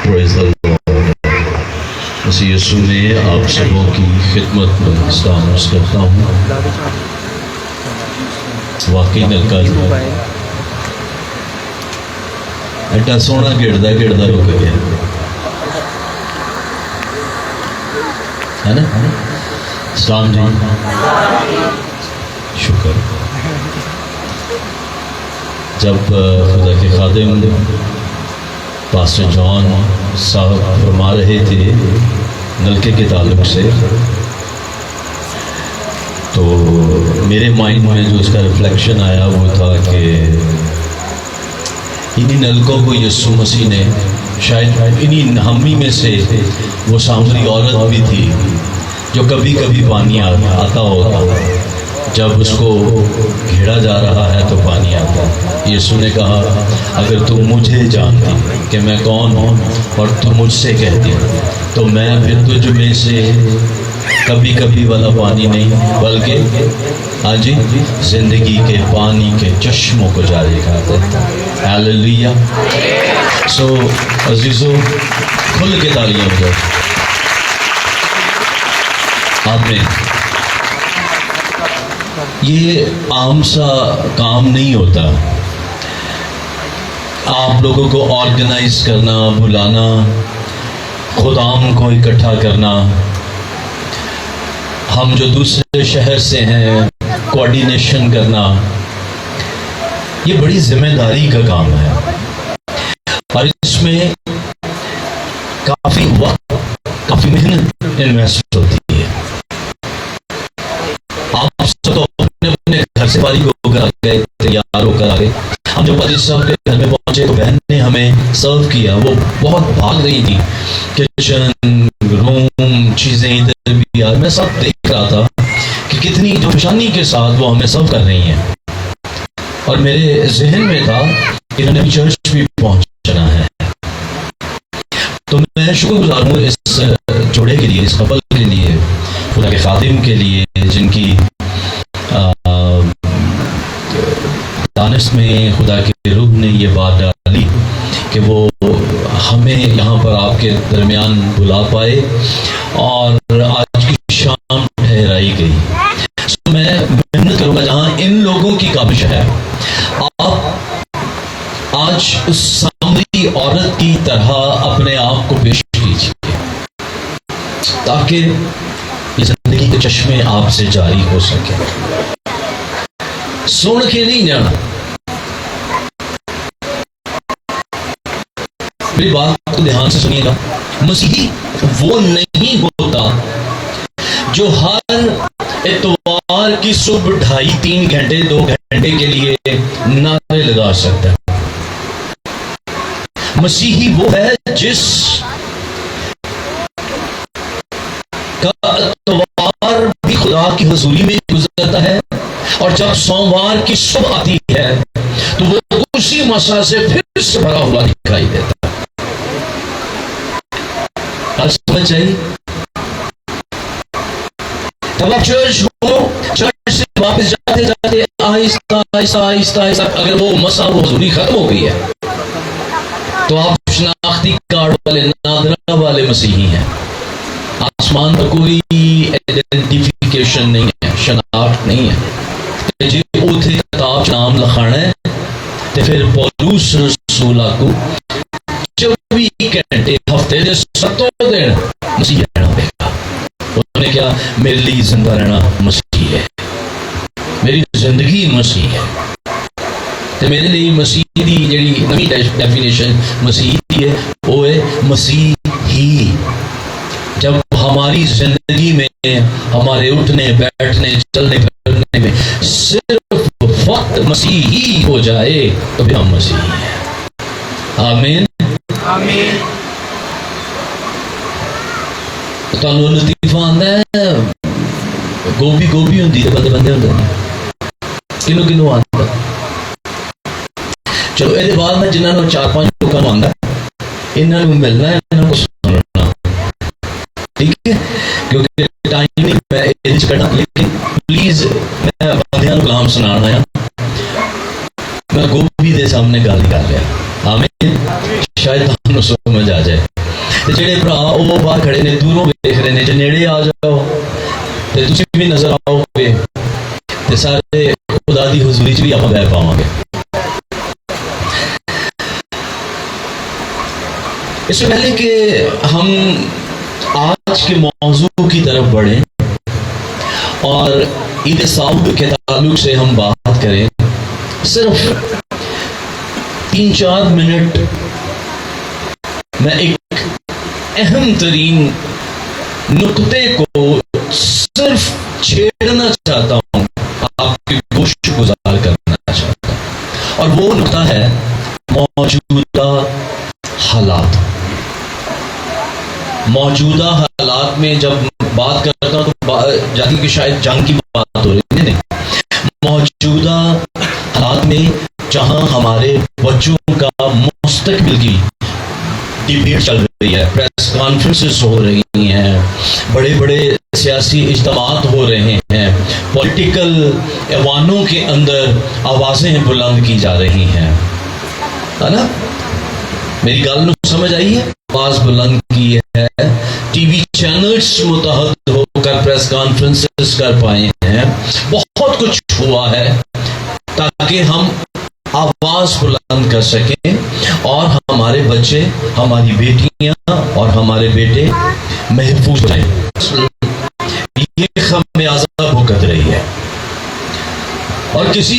Praise the Lord. मसीह यीशु में आप सबों की खिदमत में सलाम करता हूँ। वाकई नलका एडा सोहना गिरदा गिरदा रुक गया है ना। सलाम जी, शुक्र। जब खुदा के खादिम पास्टर जॉन साहब फरमा रहे थे नलके के ताल्लुक से, तो मेरे माइंड में जो उसका रिफ्लेक्शन आया वो था कि इन्हीं नलकों को यीशु मसीह ने, शायद इन्हीं हम ही में से वो सामरी औरत भी थी जो कभी कभी पानी आता होगा, जब उसको घेरा जा रहा है तो पानी आता है। यीशु ने कहा, अगर तुम मुझे जानती कि मैं कौन हूँ और तुम मुझसे कहती तो मैं फिर तुझ में से कभी कभी वाला पानी नहीं बल्कि हाँ जी जिंदगी के पानी के चश्मों को जारी कर देता। हालेलुया। सो अजीजों, खुल के तालियां बजाओ। आपने ये आम सा काम नहीं होता, आप लोगों को ऑर्गेनाइज करना, बुलाना, खुदाम को इकट्ठा करना, हम जो दूसरे शहर से हैं कोऑर्डिनेशन करना, ये बड़ी जिम्मेदारी का काम है और इसमें काफी वक्त, काफी मेहनत इन्वेस्ट होती है। आप सब अपने अपने घर से बारी होकर आ गए, तैयार होकर आ गए। हम जब पाजिश साहब के घर में पहुंचे तो बहन ने हमें सर्व किया। वो बहुत भाग रही थी, किचन रूम चीजें इधर भी यार, मैं सब देख रहा था कि कितनी जोशानी के साथ वो हमें सर्व कर रही हैं। और मेरे जहन में था कि इन्होंने चर्च भी पहुंचना है। तो मैं शुक्रगुजार हूँ इस जोड़े के लिए, इस कपल के लिए, खुदा के खादिम के लिए, जिनकी दानिश में खुदा के रूह ने ये बात डाली कि वो हमें यहाँ पर आपके दरमियान बुला पाए और आज की शाम ठहराई गई। तो मैं मेहनत करूँगा जहाँ इन लोगों की काबिश है, आप आज उस सामरी औरत की तरह अपने आप को पेश कीजिए ताकि जिंदगी के चश्मे आपसे जारी हो सके। सुन के नहीं जाना, मेरी बात को ध्यान से सुनिएगा। मसीही वो नहीं होता जो हर इतवार की सुबह 2.5-3 घंटे 2 घंटे के लिए नारे लगा सकता है। मसीही वो है जिस का इतवार भी खुदा की हुजूरी में गुजरता है और जब सोमवार की सुबह आती है तो वो उसी मसा से फिर से भरा हुआ दिखाई देता है। समझ चाहिए। तब आप चर्च से वापस जाते जाते आहिस्ता आहिस्ता आहिस्ता आहिस्ता अगर वो मसा वो हुजूरी खत्म हो गई है तो आप शनाख्ती कार्ड वाले, नादरा वाले मसीही हैं। आसमान पर कोई आइडेंटिफिकेशन नहीं है, शनाख्त नहीं है। जी उथे किताब नाम लिखाना है तो फिर पौलुस रसूला को 24 घंटे हफ्ते के 7 दिन मसीह रहना पड़ेगा। उन्होंने क्या, मेरे लिए जिंदा रहना मसीह है, मेरी जिंदगी मसीह है। तो मेरे लिए मसीह की जी नवी डेफिनेशन मसीह की है वो है मसीह ही। जब हमारी जिंदगी में हमारे उठने बैठने चलने फिरने में सिर्फ वक्त मसीह ही हो जाए तो भी हम मसीह हैं। आमीन आमीन। तो लतीफा आंदा है, गोभी गोभी होंगी तो बंदे बंदे होंगे, किनू किनू आंदा। चलो ये बाद में जिन्होंने 4-5 लोगों आंदा इन्होंने मिलना है, इन्होंने सुनना, ठीक है, क्योंकि टाइम नहीं मैं एज करना। लेकिन प्लीज मैं बंदियां कलाम सुनाना है, मैं गोभी के सामने गल कर लिया। आमीन। शायद आपको समझ आ जाए। ते जेड़े भरा वो बाहर खड़े ने दूरों देख रहे ने, जे नेड़े आ जाओ ते तुसीं भी नजर आओगे ते सारे खुदा दी हुजूरी च भी आप बह पावांगे। इससे पहले कि हम आज के मौजू की तरफ बढ़ें और ईद साउद के ताल्लुक से हम बात करें, सिर्फ 3-4 मिनट मैं एक अहम तरीन नुक्ते को सिर्फ छेड़ना चाहता हूं, आपकी गोश्त गुजार करना चाहता हूं, और वो नुक्ता है मौजूदा हालात। मौजूदा हालात में जब बात करता हूं तो जाती कि शायद जंग की बात हो रही है, नहीं, मौजूदा हालात में जहां हमारे बच्चों का मुस्तकबिल की डिबेट चल रही है, प्रेस कॉन्फ्रेंसेस हो रही हैं, बड़े बड़े सियासी इज्तिमात हो रहे हैं, पॉलिटिकल ऐवानों के अंदर आवाजें बुलंद की जा रही हैं, है ना? मेरी गाल में समझ आई है? आवाज बुलंद की है, टीवी चैनल्स मुतहद होकर प्रेस कॉन्फ्रेंसेस कर पाए हैं, बहुत कुछ हुआ है ताकि हम आवाज बुलंद कर सकें और हमारे बच्चे, हमारी बेटियां और हमारे बेटे महफूज रहें। ये खमियाजा भुगत रही है। और किसी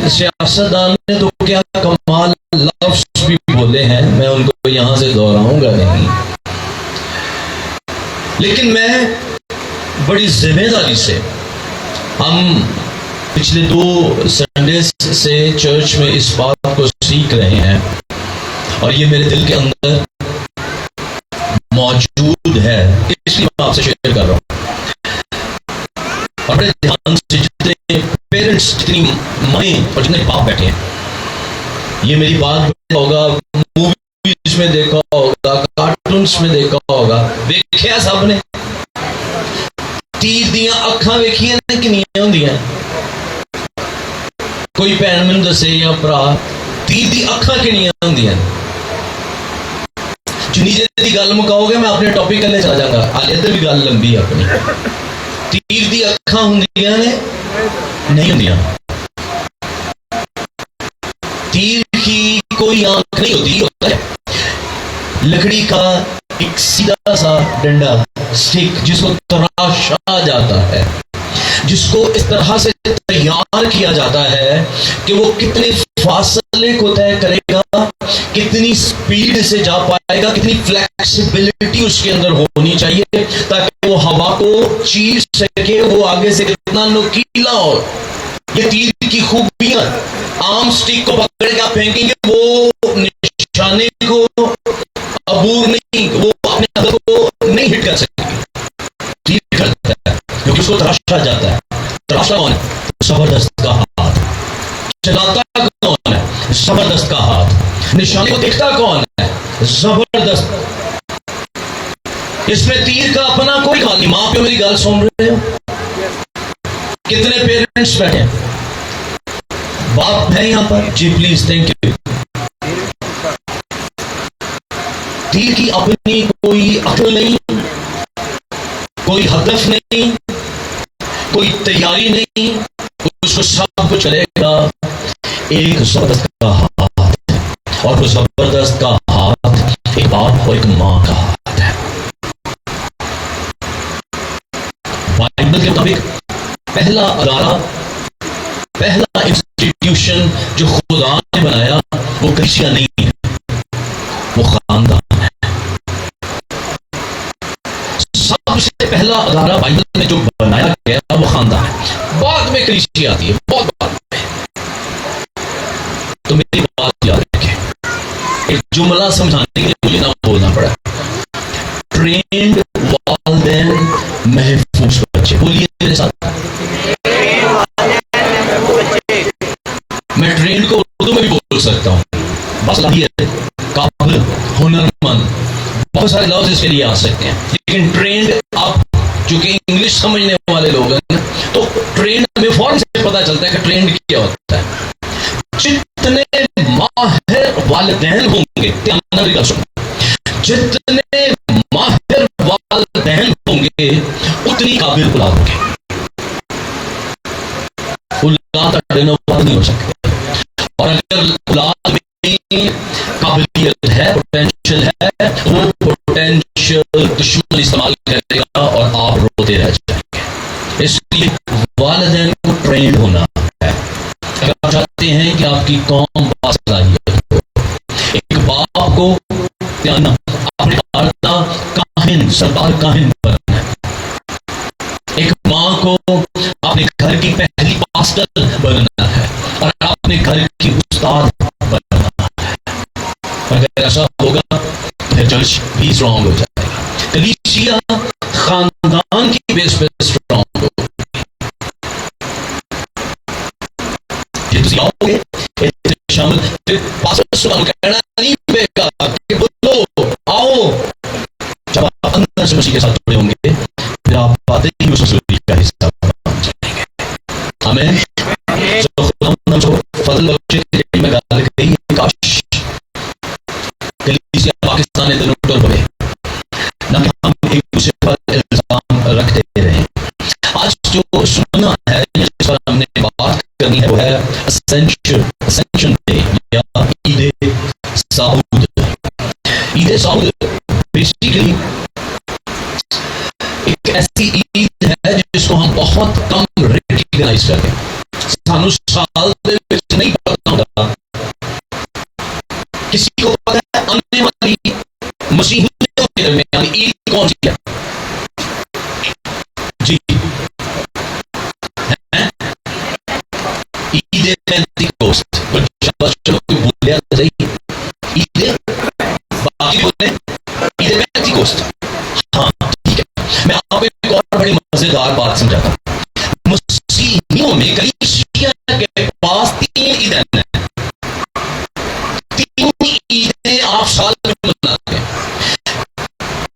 सियासतदान ने तो क्या कमाल लफ्ज भी बोले हैं, मैं उनको यहां से दोहराऊंगा नहीं, लेकिन मैं बड़ी जिम्मेदारी से, हम पिछले 2 संडे से चर्च में इस बात को सीख रहे हैं और ये मेरे दिल के अंदर मौजूद है, इसलिए मैं आपसे शेयर कर रहा हूं। और बड़े ध्यान से, जितने पेरेंट्स, जितनी माएं और जितने बाप बैठे हैं, ये मेरी बात होगा, मूवीज में देखा होगा, कार्टून्स में देखा होगा, देखा सबने तीर दियां अखां वेखियां ने किन्नियां होंदियां? कोई भैन मैनूं दसे या भरा, तीर दी अखां किन्नियां होंदियां? जिन्नी जेर दी गल मुकाओगे मैं अपने टॉपिक कल्ले चला जाऊंगा, हाले इधर भी गल लंबी है अपनी। तीर दी अखां होंदियां ने? नहीं होंदियां। तीर की कोई आंख नहीं होती, होता है लकड़ी का एक सीधा सा डंडा, स्टिक, जिसको तराशा जाता है, जिसको इस तरह से तैयार किया जाता है कि वो कितने फासले को तय करेगा, कितनी स्पीड से जा पाएगा, कितनी फ्लेक्सिबिलिटी उसके अंदर होनी चाहिए ताकि वो हवा को चीर सके, वो आगे से कितना नुकीला हो। ये तीर की खूबियां, आम स्टिक को पकड़ के फेंकेंगे, वो निशाने को अबूर नहीं, वो अपने हदफ को नहीं हिट कर सकेगी। तीर करता है क्योंकि उसको तराशा जाता है। तराशा कौन है? जबरदस्त का हाथ। चलाता कौन है? जबरदस्त का हाथ। निशाने को देखता कौन है? जबरदस्त। इसमें तीर का अपना कोई हाल नहीं। मां प्यो मेरी गल सुन रहे हो? कितने पेरेंट्स बैठे हैं? बाप है यहां पर? जी प्लीज, थैंक यू। तीर की अपनी कोई अकल नहीं, कोई हदफ नहीं, कोई तैयारी नहीं, उसको सब कुछ चलेगा एक जबरदस्त का हाथ, और वो जबरदस्त का हाथ एक बाप और एक मां का हाथ है। बाइबल के मुताबिक पहला अदारा, पहला इंस्टीट्यूशन जो खुदा ने बनाया वो कलीसिया नहीं है, वो खानदान है। सबसे पहला अदारा बाइबल में जो बनाया गया वो खानदान है, बाद में कलीसिया आती है, बहुत बाद में। तो मेरी बात याद रखें, एक जुमला समझाने के लिए मुझे ना बोलना पड़ा। ट्रेंड वालिदैन महफूज बच्चे, बोलिए मेरे साथ। मैं ट्रेंड को उर्दू में भी बोल सकता हूं, बस है काबिल, हुनरमंद, बहुत सारे लफ्ज इसके लिए आ सकते हैं, लेकिन ट्रेंड, आप चूंकि इंग्लिश समझने वाले लोग हैं तो ट्रेंड में फौरन से पता चलता है कि ट्रेंड क्या होता है। जितने माहिर वालिदैन होंगे, जितने बहन होंगे उतनी काबिल औलाद होंगे। औलाद नहीं हो सकते। और अगर औलाद में काबिलियत है, पोटेंशियल है, वो पोटेंशियल दुश्मन इस्तेमाल करेगा और आप रोते रह जाएंगे। इसलिए वालिदैन को ट्रेंड होना है। अगर आप चाहते हैं कि आपकी कौम बासलाहियत हो, एक बाप को अपने काहिन सरदार काहिन बनना है, एक माँ को अपने घर की पहली पास्टर बनना है और अपने घर की उस्ताद बनना है। अगर ऐसा होगा तो चर्च भी स्ट्रॉन्ग हो जाएगा, कलीसिया खानदान की बेस पे स्ट्रॉन्ग होगी। आओगे शामिल पास्टर कहना नहीं पड़ेगा कि बोलो आओ। जब आप अंदर से मसीह के साथ जुड़े होंगे फिर आप बातें ही उस सूरी का हिस्सा बन जाएंगे। हमें फजल बख्शे में गाल गई, काश कलीसिया पाकिस्तान इतने टूट पड़े ना कि हम एक दूसरे पर इल्जाम रखते रहे। आज जो सुनना है, जिस पर हमने बात करनी है, वो है असेंशन डे या ईद साऊद। ईद साऊद बेसिकली एक ऐसी ईद है जिसको हम बहुत कम रिकॉग्नाइज करते हैं। सानू साल नहीं पता होता, किसी को पता है आने वाली मसीहियों के दरमियान ईद कौन सी है? जी ईद पेंटिकोस्ट। चलो बोल सही, ईद बाकी बोलते ईद पेंटिकोस्ट। हाँ ठीक है, मैं आपको एक और बड़ी मजेदार बात समझाता हूँ। मसीहियों में कलीसिया के पास 3 ईदें हैं। 3 ईदें आप साल में मनाते हैं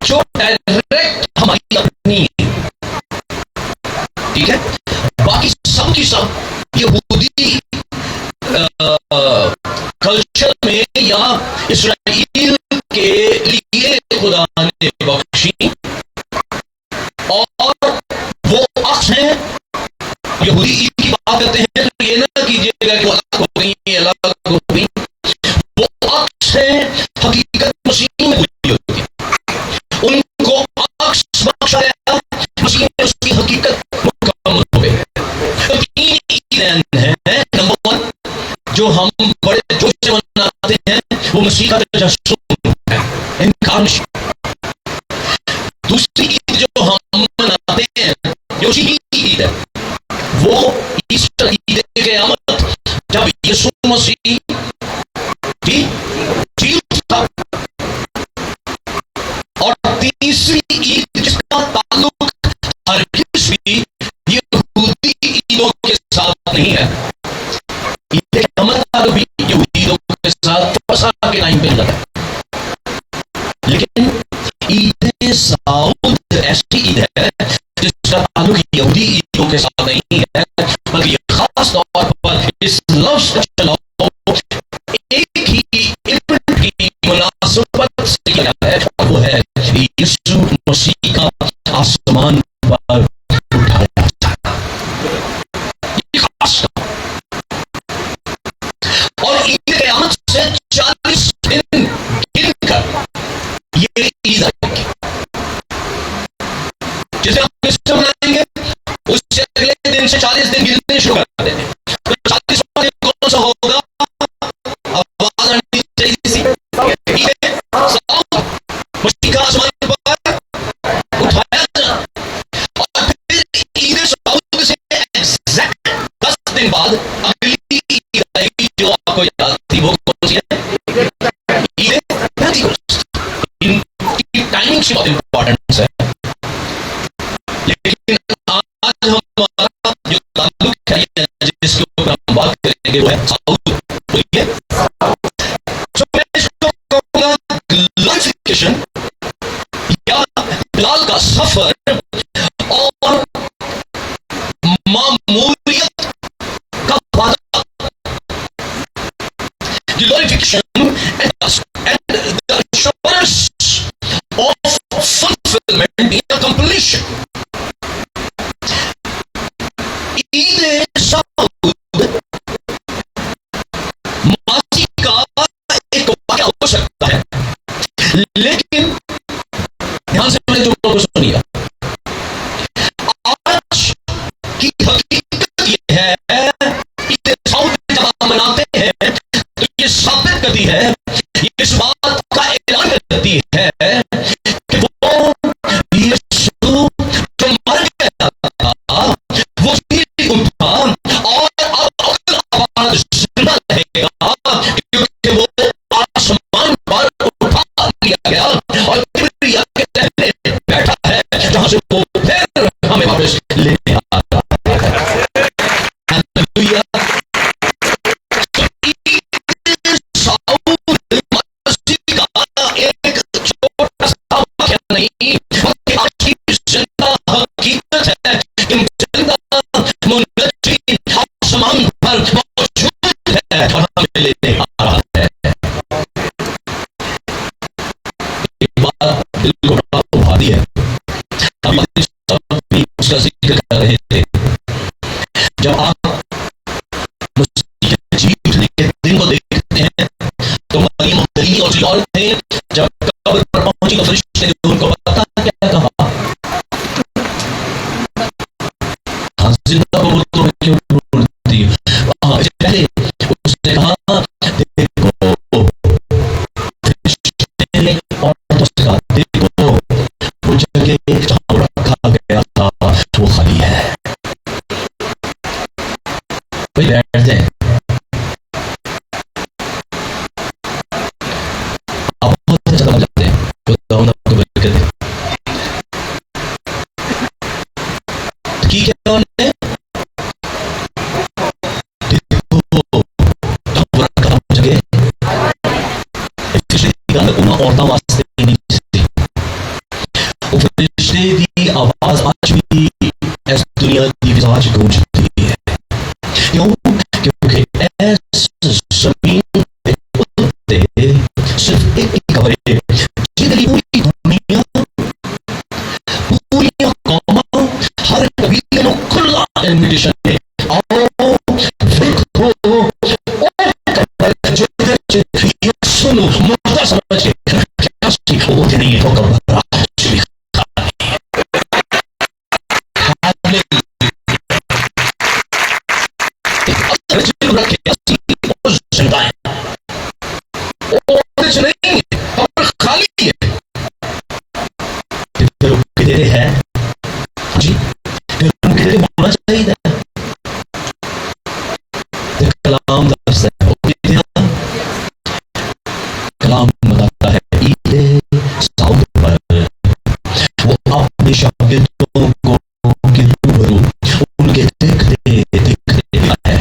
जो डायरेक्ट हमारी अपनी है, ठीक है। बाकी सब की सब यहूदी कल्चर में या इस्राएल के लिए खुदा ने बख्शी, और वो अक्स हैं। यहूदी ईद की बात करते हैं तो ये ना कीजिएगा कि अलग हो गई, अलग हो गई। वो अक्स है, हकीकत मसीह में पूरी होती है। उनको अक्स बख्शा गया, मसीह में उसकी हकीकत मुकम्मल हो गई। तो 3 ईदें हैं। नंबर 1 जो हम बड़े जोश से मनाते हैं वो मसीह का तजस्सुम है, इनकार्नेशन। दूसरी ईद जो हम मनाते हैं जो ईद है वो ईस्टर ईद क़यामत, जब यीशु मसीह जी था। और तीसरी ईद जिसका ताल्लुक हरगिज़ भी यहूदी ईदों के साथ नहीं है, ईद क़यामत का भी यहूदी ईदों के साथ फसह के टाइम पे लगा। लेकिन ईद साऊद ऐसी ईद है जिसका ताल्लुक यहूदी ईदों के साथ नहीं है, बल्कि खास तौर पर इस लफ्ज़ का चलाओ एक ही इवेंट की मुनासिबत से किया है, और वो है यीशु मसीह का आसमान पर उठाया जाना। ये खास और ईद क़यामत से 40 दिन गिनकर ये ईद आएगी। जैसे हम ईस्टर मनाएंगे उससे अगले दिन से 40 दिन गिनने शुरू कर देंगे। तो 40वां दिन कौन सा होगा? आवाज आनी चाहिए सी, ईद साऊद, मसीह का आसमान पर उठाया जाना। और फिर ईद साऊद से एग्जैक्ट 10 दिन बाद अगली ईद आएगी जो आपको याद थी, वो कौन सी है? ईद पेंटिकोस्ट। इनकी टाइमिंग से बहुत इंपॉर्टेंस है। लेकिन आज हमारा जो ताल्लुक है जिसके ऊपर हम बात करेंगे वो है साऊद। बोलिए, तो मैं इसको कहूंगा ग्लोरिफिकेशन या बिलाल का सफर और मामूलियत का वादा। Glorification and the assurance of fulfillment fulfillment या completion. ईद साउद मासी का एक वाक़या हो सकता है, लेकिन ध्यान से मैंने जुमलों को सुनिए। आज की हकीकत ये है, ईद साउद जब हम मनाते हैं तो ये साबित करती है, ये इस बात का ऐलान करती है कि वो यीशु जो मर गया था वो जी उठा और अब आवाज जिंदा रहेगा, क्योंकि वो आसमान पर उठा लिया गया और किबरिया के तहने बैठा है, जहां से वो फिर हमें वापस लेने आ रहा है। हालेलुया। एक छोटा सा वाक़या नहीं, आज की जिंदा हकीकत है, जिंदा मुनज्जी आसमान पर मौजूद है और हमें लेने आ रहा है। एक बात दिल को बड़ा भारी है, हम सब भी उसका जिक्र कर रहे थे। जब आप मसीह जीतने के दिन को देखते हैं तो मरियम मगदलीनी और औरतें जब कब्र पर पहुंची तो फरिश्ते ने उनको पता क्या कहा? हाँ, जिंदा को तो क्यों ढूंढती हो? पहले उसने कहा देखो, फरिश्ते ने औरतों से कहा देखो, वो जगह जहां रखा गया था वो खाली है, कोई बैठते हैं। आप बहुत ज्यादा मजा आते हैं, खुदावंद आपको बरकत दे। की क्या उन्होंने देखो जहां रखा वो जगह औरतां वास्ते नहीं थी। वो फरिश्ते दी आवाज आज भी इस दुनिया की विजाज गूंजती है। क्यों? क्योंकि इस जमीन पे उतरते सिर्फ एक ही खबर है, जितनी पूरी दुनिया, पूरी कौम, हर कबीले में खुला इन्विटेशन है। आओ देखो, सुनो, मुद्दा समझ के क्या सीखो नहीं है तो घबरा नहीं और खाली है जी, होना चाहिए। कलाम कलाम बताता है ईद साउद पर वो अपने शागिर्दों को के रूबरू उनके देखते देखते है,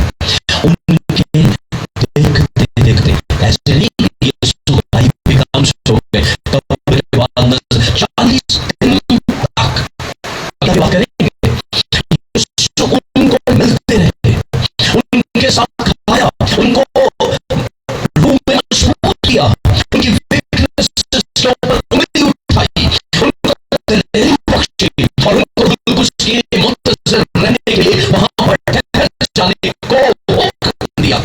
उनके देखते देखते ऐसे नहीं यीशु भाई बेगाम हो गए कब्र के बाद 40 दिन तक क्या बात करेंगे, यीशु उनको मिलते रहे, उनके साथ खाया, उनको रूम में मजबूत किया, उनकी वीकनेस के ऊपर उंगली उठाई, उनको तसल्ली बख्शी और उनको बिल्कुल उसके मुंतज़िर रहने के लिए वहां पर ठहर जाने को हुक्म दिया।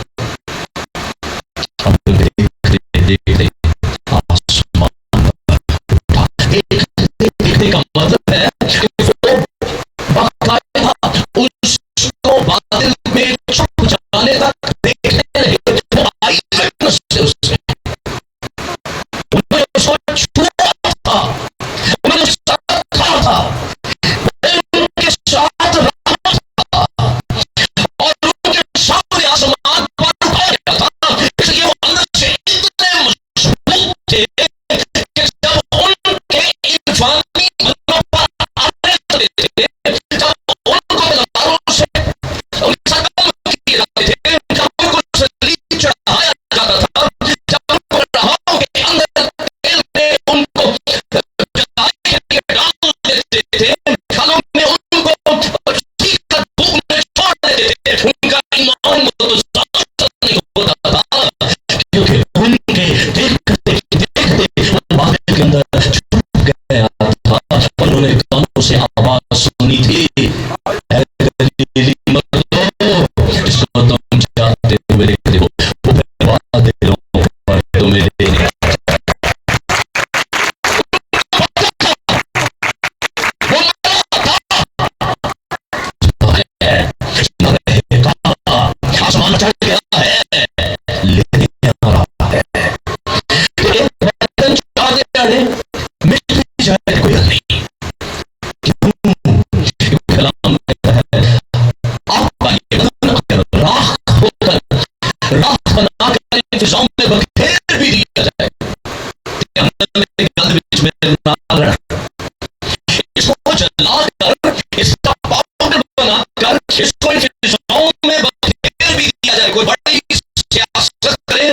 अब देखते देखते आसमान उठा, देखते का मतलब है कि वो बाकायदा उसको बादल में छुप जाने तक देखते रहे, वो आई विटनेस से उससे उन्होंने उसको छुआ था, उन्होंने उसका खा था, उनके साथ रहा था और उनके सामने आसमान पर उठा गया था, इसलिए वो अंदर से इतने मजबूत थे कि जब उनके इंसानी मनों पर आने थे, जब उनको दरबारों से उनके साथ काम किए जाते थे, जब उनको सलीब चढ़ाया जाता था, जब उनको राहों के अंदर तेल में उनको जलाने के लिए डाल देते थे, खालों में उनको चीखकर धूप में छोड़ देते थे, उनका ईमान को तो साथ नहीं होता था, क्योंकि उनके देखते देखते बादल के अंदर छुप गया था सुनी थी, जिसको तुम चाहते हुए देखते हो वो बर्बाद दिलों पर तुम्हें देने आसमान चढ़ गया है, लेने आ रहा है। मिट भी जाए कोई हल नहीं। क्यों? कलाम कहता है आपका ये बदन अगर राख होकर राख बनाकर इंतजाम में बखेर भी दिया जाए, बीच में इसको जलाकर इसका पाउडर बनाकर इसको इंतजाम में बखेर भी दिया जाए, कोई बड़ी सियासत करे,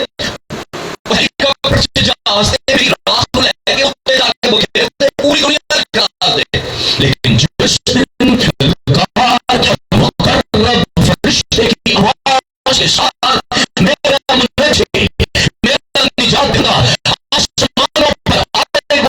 हेलीकॉप्टर से जहाज से भी राख लेके ऊपर जाके बखेर दे, पूरी दुनिया करा दे। लेकिन जिस दिन फरिश्ते की आवाज के साथ मेरा मुझे मेरा निजात देना आसमानों पर आएगा,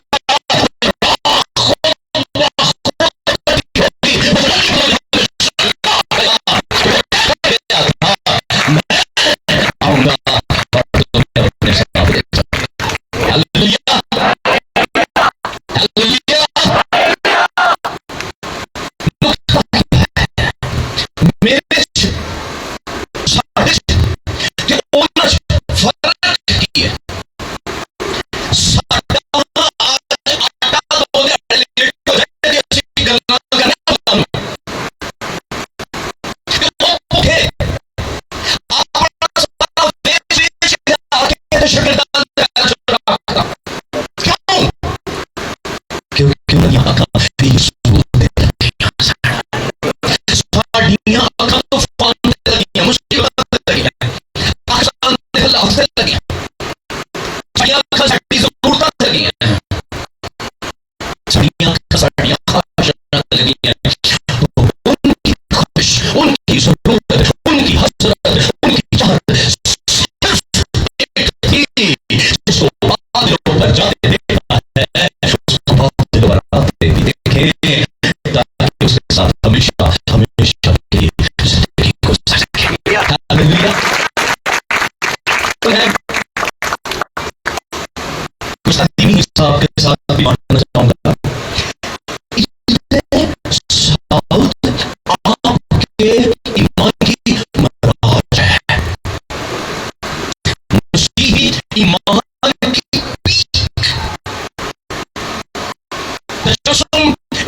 उनकी ज़रूरत, उनकी हसरत, उनकी चाहत सिर्फ एक थी, जिसको बादलों पर जाते देखा है, उसको बादलों पर आते भी देखे, ताकि उसके साथ हमेशा हमेशा की जिंदगी गुजार सके। हालेलुया। कुछ आदमी साहब के साथ भी मानना चाहूंगा, आपके ईमान की मराज है, मसीही ईमान की पीक,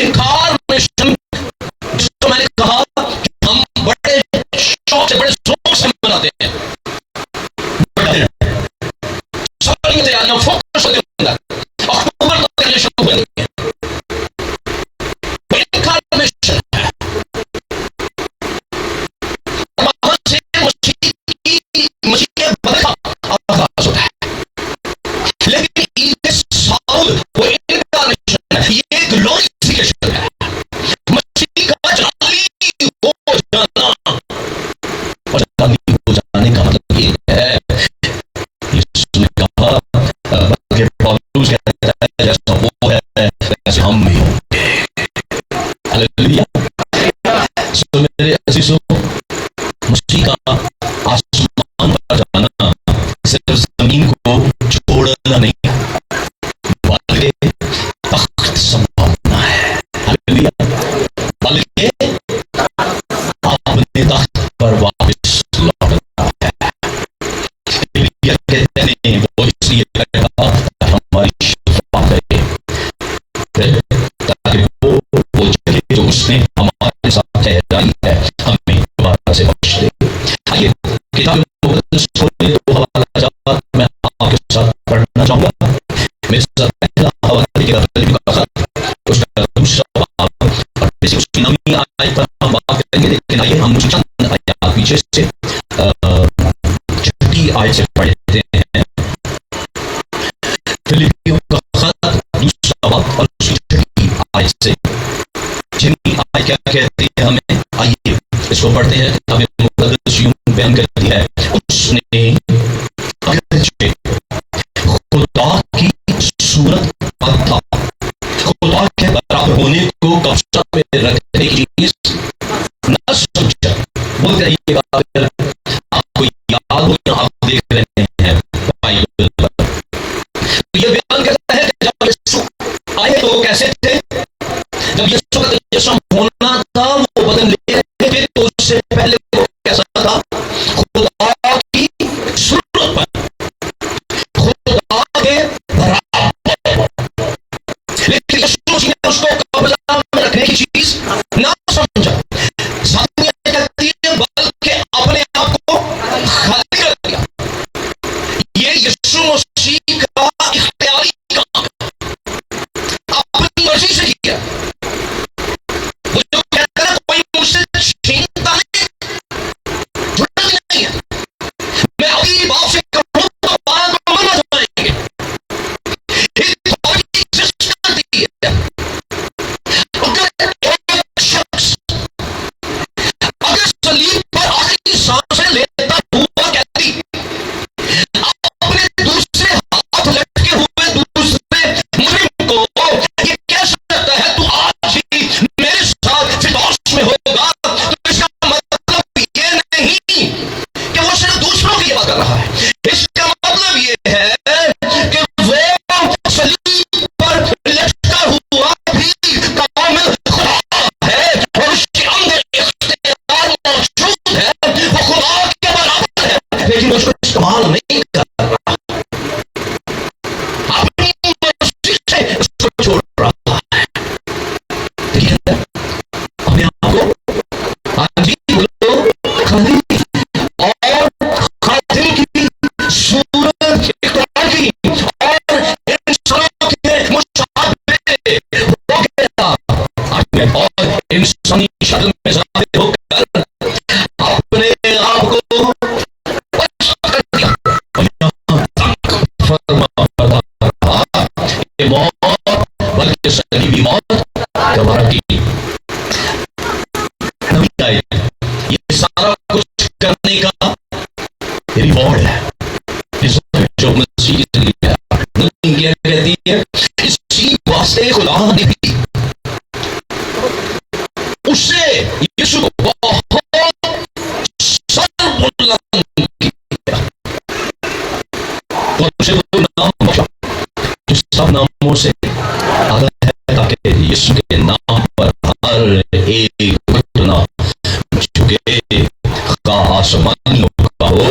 इनकार में जिसको मैंने कहा कि हम बड़े शौक से बड़े शौक से मनाते हैं, फोकस अक्टूबर तक ये शुरू हो गई है, मेरे अजीजों, मसीह का आसमान पर जाना सिर्फ जमीन को छोड़ना नहीं, बल्कि तख्त संभालना है। हालेलुया। बल्कि अपने तख्त पर वापस लौटना है। कहते हैं वो इसलिए करेगा हमारी शिफा करे, ताकि वो जगह जो उसने हमारे साथ ठहराई है हमें दोबारा से बख्श दे। आइए किताब मुक़द्दस खोलें तो हवाला जात मैं आपके साथ पढ़ना चाहूंगा। मेरे साथ पहला हवाला का खत, उसका दूसरा बाब, और जैसे उसकी नवी आयत पर हम बात करेंगे, लेकिन आइए हम चंद आयत पीछे से छठी आयत से पढ़ते हैं। फिलिपियों का खत दूसरा बाब और छठी आयत से छठी आयत क्या कहती है हमें, आइए इसको पढ़ते हैं। किताब मुक़द्दस यूं बयान करती है, उसने खुदा की सूरत पर था, खुदा के बराबर होने को कब्जा में रख अगर आपको याद हो या आप देख रहे हैं बाइबल पर, ये बयान करता है कि जब यीशु आए तो वो कैसे थे। जब यीशु का तजस्सुम होना था, वो बदन ले रहे थे, तो उससे पहले वो कैसा था? खुदा की सूरत पर, खुदा के बराबर। लेकिन यीशु मसीह ने उसको कब्जा में रखने की चीज ना समझा, कहती है बल्कि अपने आप को खाली कर दिया। ये यीशु मसीह का इख्तियारी काम, अपनी मर्जी से किया। वो जो कहता है कोई मुझसे छीनता नहीं, जुड़ा नहीं है। मैं अपनी बात से कहूं तो बात को मना जाएंगे। एक बॉडी एग्जिस्ट करती है। अगर एक शख्स अगर सलीब पर आखिरी सांसें लेता हुआ कहती, अपने दूसरे हाथ लटके हुए दूसरे मुजरिम को ये कह सकता है तू आज ही मेरे साथ फिरदौस में होगा, तो इसका मतलब ये नहीं कि वो सिर्फ दूसरों की बात कर रहा है। इसका मतलब ये है कि वो सलीब पर लटका हुआ भी कामिल खुदा है और उसके अंदर इख्तियार मौजूद है। वो खुदा के बराबर है, लेकिन उसको इस्तेमाल नहीं कर रहा, अपनी मर्जी से उसको छोड़ रहा है। ठीक है, अपने आप को आजी बोलो खाली और खातिम की सूरत इख्तियार की और इंसानों के मुशाबहे हो गया और इंसानी शक्ल में ज़ाहिर होकर अपने आप को बचा कर दिया। फरमा ये मौत बल्कि सलीबी मौत गवारा की नबी आए, ये सारा कुछ करने का रिवॉर्ड है जो मसीह के लिए है। कहती है इसी वास्ते खुदा ने भी उससे यीशु को बहुत सर्वबुलंद किया और उसे वो नाम बख्शा जो सब नामों से आगे है, ताकि यीशु के नाम पर हर एक घुटना झुके, खा आसमानियों का हो,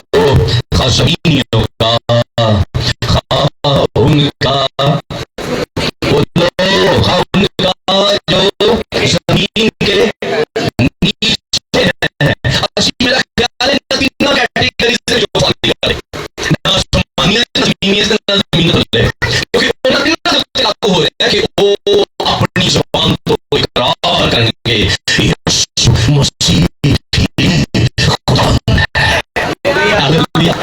खा जमीनियों का, खा उनका जो जमीन के नीचे है। असी मेरा ख्याल है तीनों कैटेगरी से जो फॉलो करे, ना आसमानियत, ना जमीनियत, ना जमीनियत, क्योंकि वो तीनों लागू हो रहे हैं कि वो अपनी ज़ुबान तो इकरार करेंगे यीशु मसीह खुदा है। हालेलुया।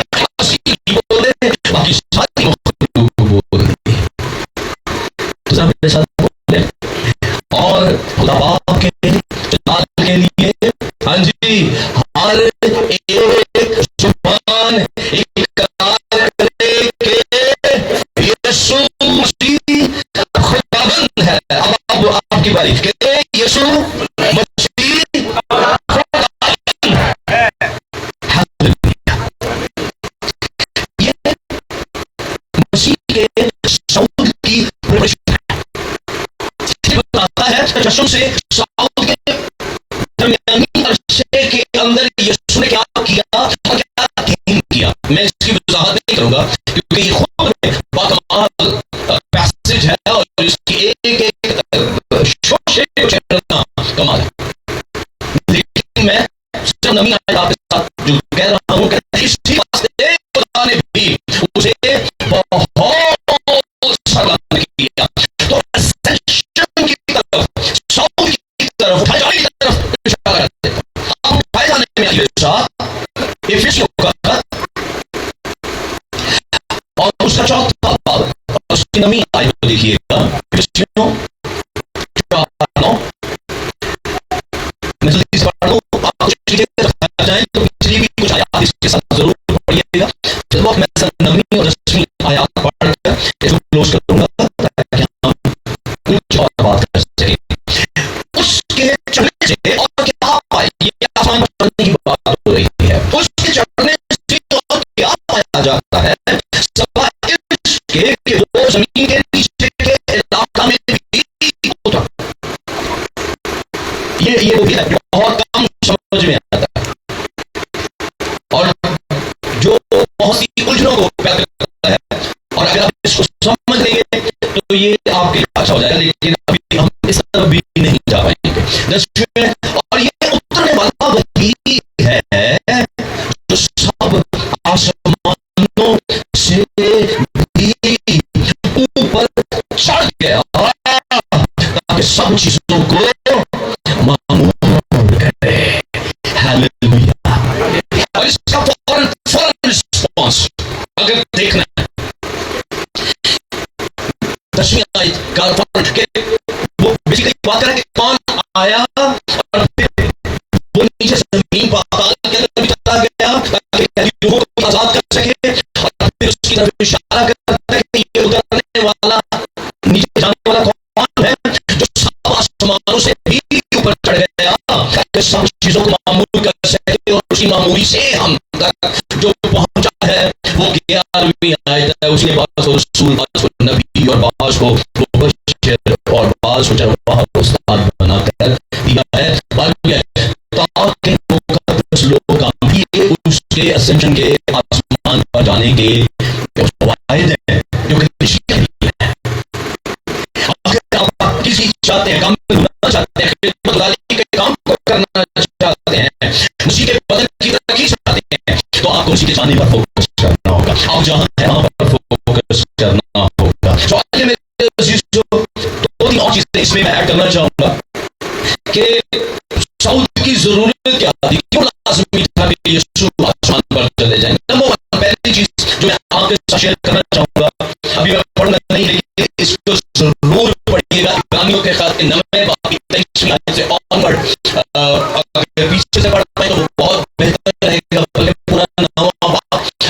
असी बोले बाकी सारी मखलूक बोले, तो सब मेरे साथ बोले और खुदा बाप के जलाल के लिए हाँ जी हर एक जुबान इकरार करे कि यीशु मसीह खुदाबंद है। अब आपकी बारी कहते यीशु मसीह खुदाबंद है। हालेलुया। ये मसीह के शब्द की बताता है तजस्सुम से साउथ के दरमियानी अरसे के अंदर यीशु ने क्या किया और क्या नहीं किया। मैं इसकी वजाहत नहीं करूंगा क्योंकि ये खुद में बाकमाल पैसेज है और इसकी एक एक शोशे को चलना कमाल है। लेकिन मैं सिर्फ नमी आपके साथ जो कह रहा हूं कि इसी वास्ते खुदा ने भी उसे बहुत सलाम किया। तो और उसका चौथा भाग और उसकी नमी आयत को देखिएगा। मैं जल्दी से पढ़ लूं, आप कुछ चीजें जाए तो पिछली भी कुछ आयात इसके साथ जरूर पढ़िएगा। फिर वक्त मैं नमी और 10वीं आयात पढ़कर इसको क्लोज करूंगा ताकि हम कुछ और बात कर सकें। उसके चलने से और क्या ये आसान की बात हो रही किया जाता है सवाल के कि वो जमीन के नीचे के इलाका में भी होता। ये वो भी है जो बहुत कम समझ में आता है और जो बहुत सी उलझनों को पैदा करता है। और अगर आप इसको समझ लेंगे तो ये आपके लिए अच्छा हो जाएगा, लेकिन अभी हम इस तरफ भी नहीं जा पाएंगे। और ये उतरने वाला वही है जो सब आसमानों से भी ऊपर चढ़ गया ताकि सब चीजों को मामूल करे। हालेलुया। और इसका फौरन रिस्पॉन्स अगर देखना है 10वीं आयत का फौरन के वो बेसिकली बात करें कि कौन आया और फिर वो नीचे जमीन पाताल के अंदर भी चला गया ताकि लोगों को आजाद कर सके, और फिर उसकी तरफ इशारा करता है कि ये उतरने वाला नीचे जाने वाला कौन है जो सब आसमानों से भी ऊपर चढ़ गया ताकि सब चीजों को मामूल कर सके। और उसी मामूली से हम तक जो पहुंचा है वो 11वीं आयत है। उसने बास को रसूल, बास को नबी और बास को मुबश्शिर और बास को जवाब उस्ताद बनाकर दिया है ताकि लोग भी उसके असेंशन के आसमान पर जाने के वायदे हैं जो कि है। अगर आप किसी चाहते हैं काम करना चाहते हैं, के काम को करना चाहते हैं, उसी के बदन की तरक्की चाहते हैं, तो आपको उसी के जाने पर फोकस करना होगा। आप जहां हैं वहां पर फोकस करना होगा। तो आज मेरे जो 2-3 और चीजें इसमें मैं ऐड करना चाहूंगा कि साउथ की जरूरत क्या थी, क्यों लाज़मी था कि यीशु आसमान पर चले जाएं। नंबर 1 पहली चीज जो मैं आपके साथ शेयर करना चाहूंगा, अभी मैं पढ़ना नहीं लेकिन इसको जरूर पढ़िएगा। इब्रानियों के खाते 9वें बाब की 23वीं आयत से ऑनवर्ड अगर पीछे से पढ़ पाए तो बहुत बेहतर रहेगा। बल्कि पूरा 9वां बाब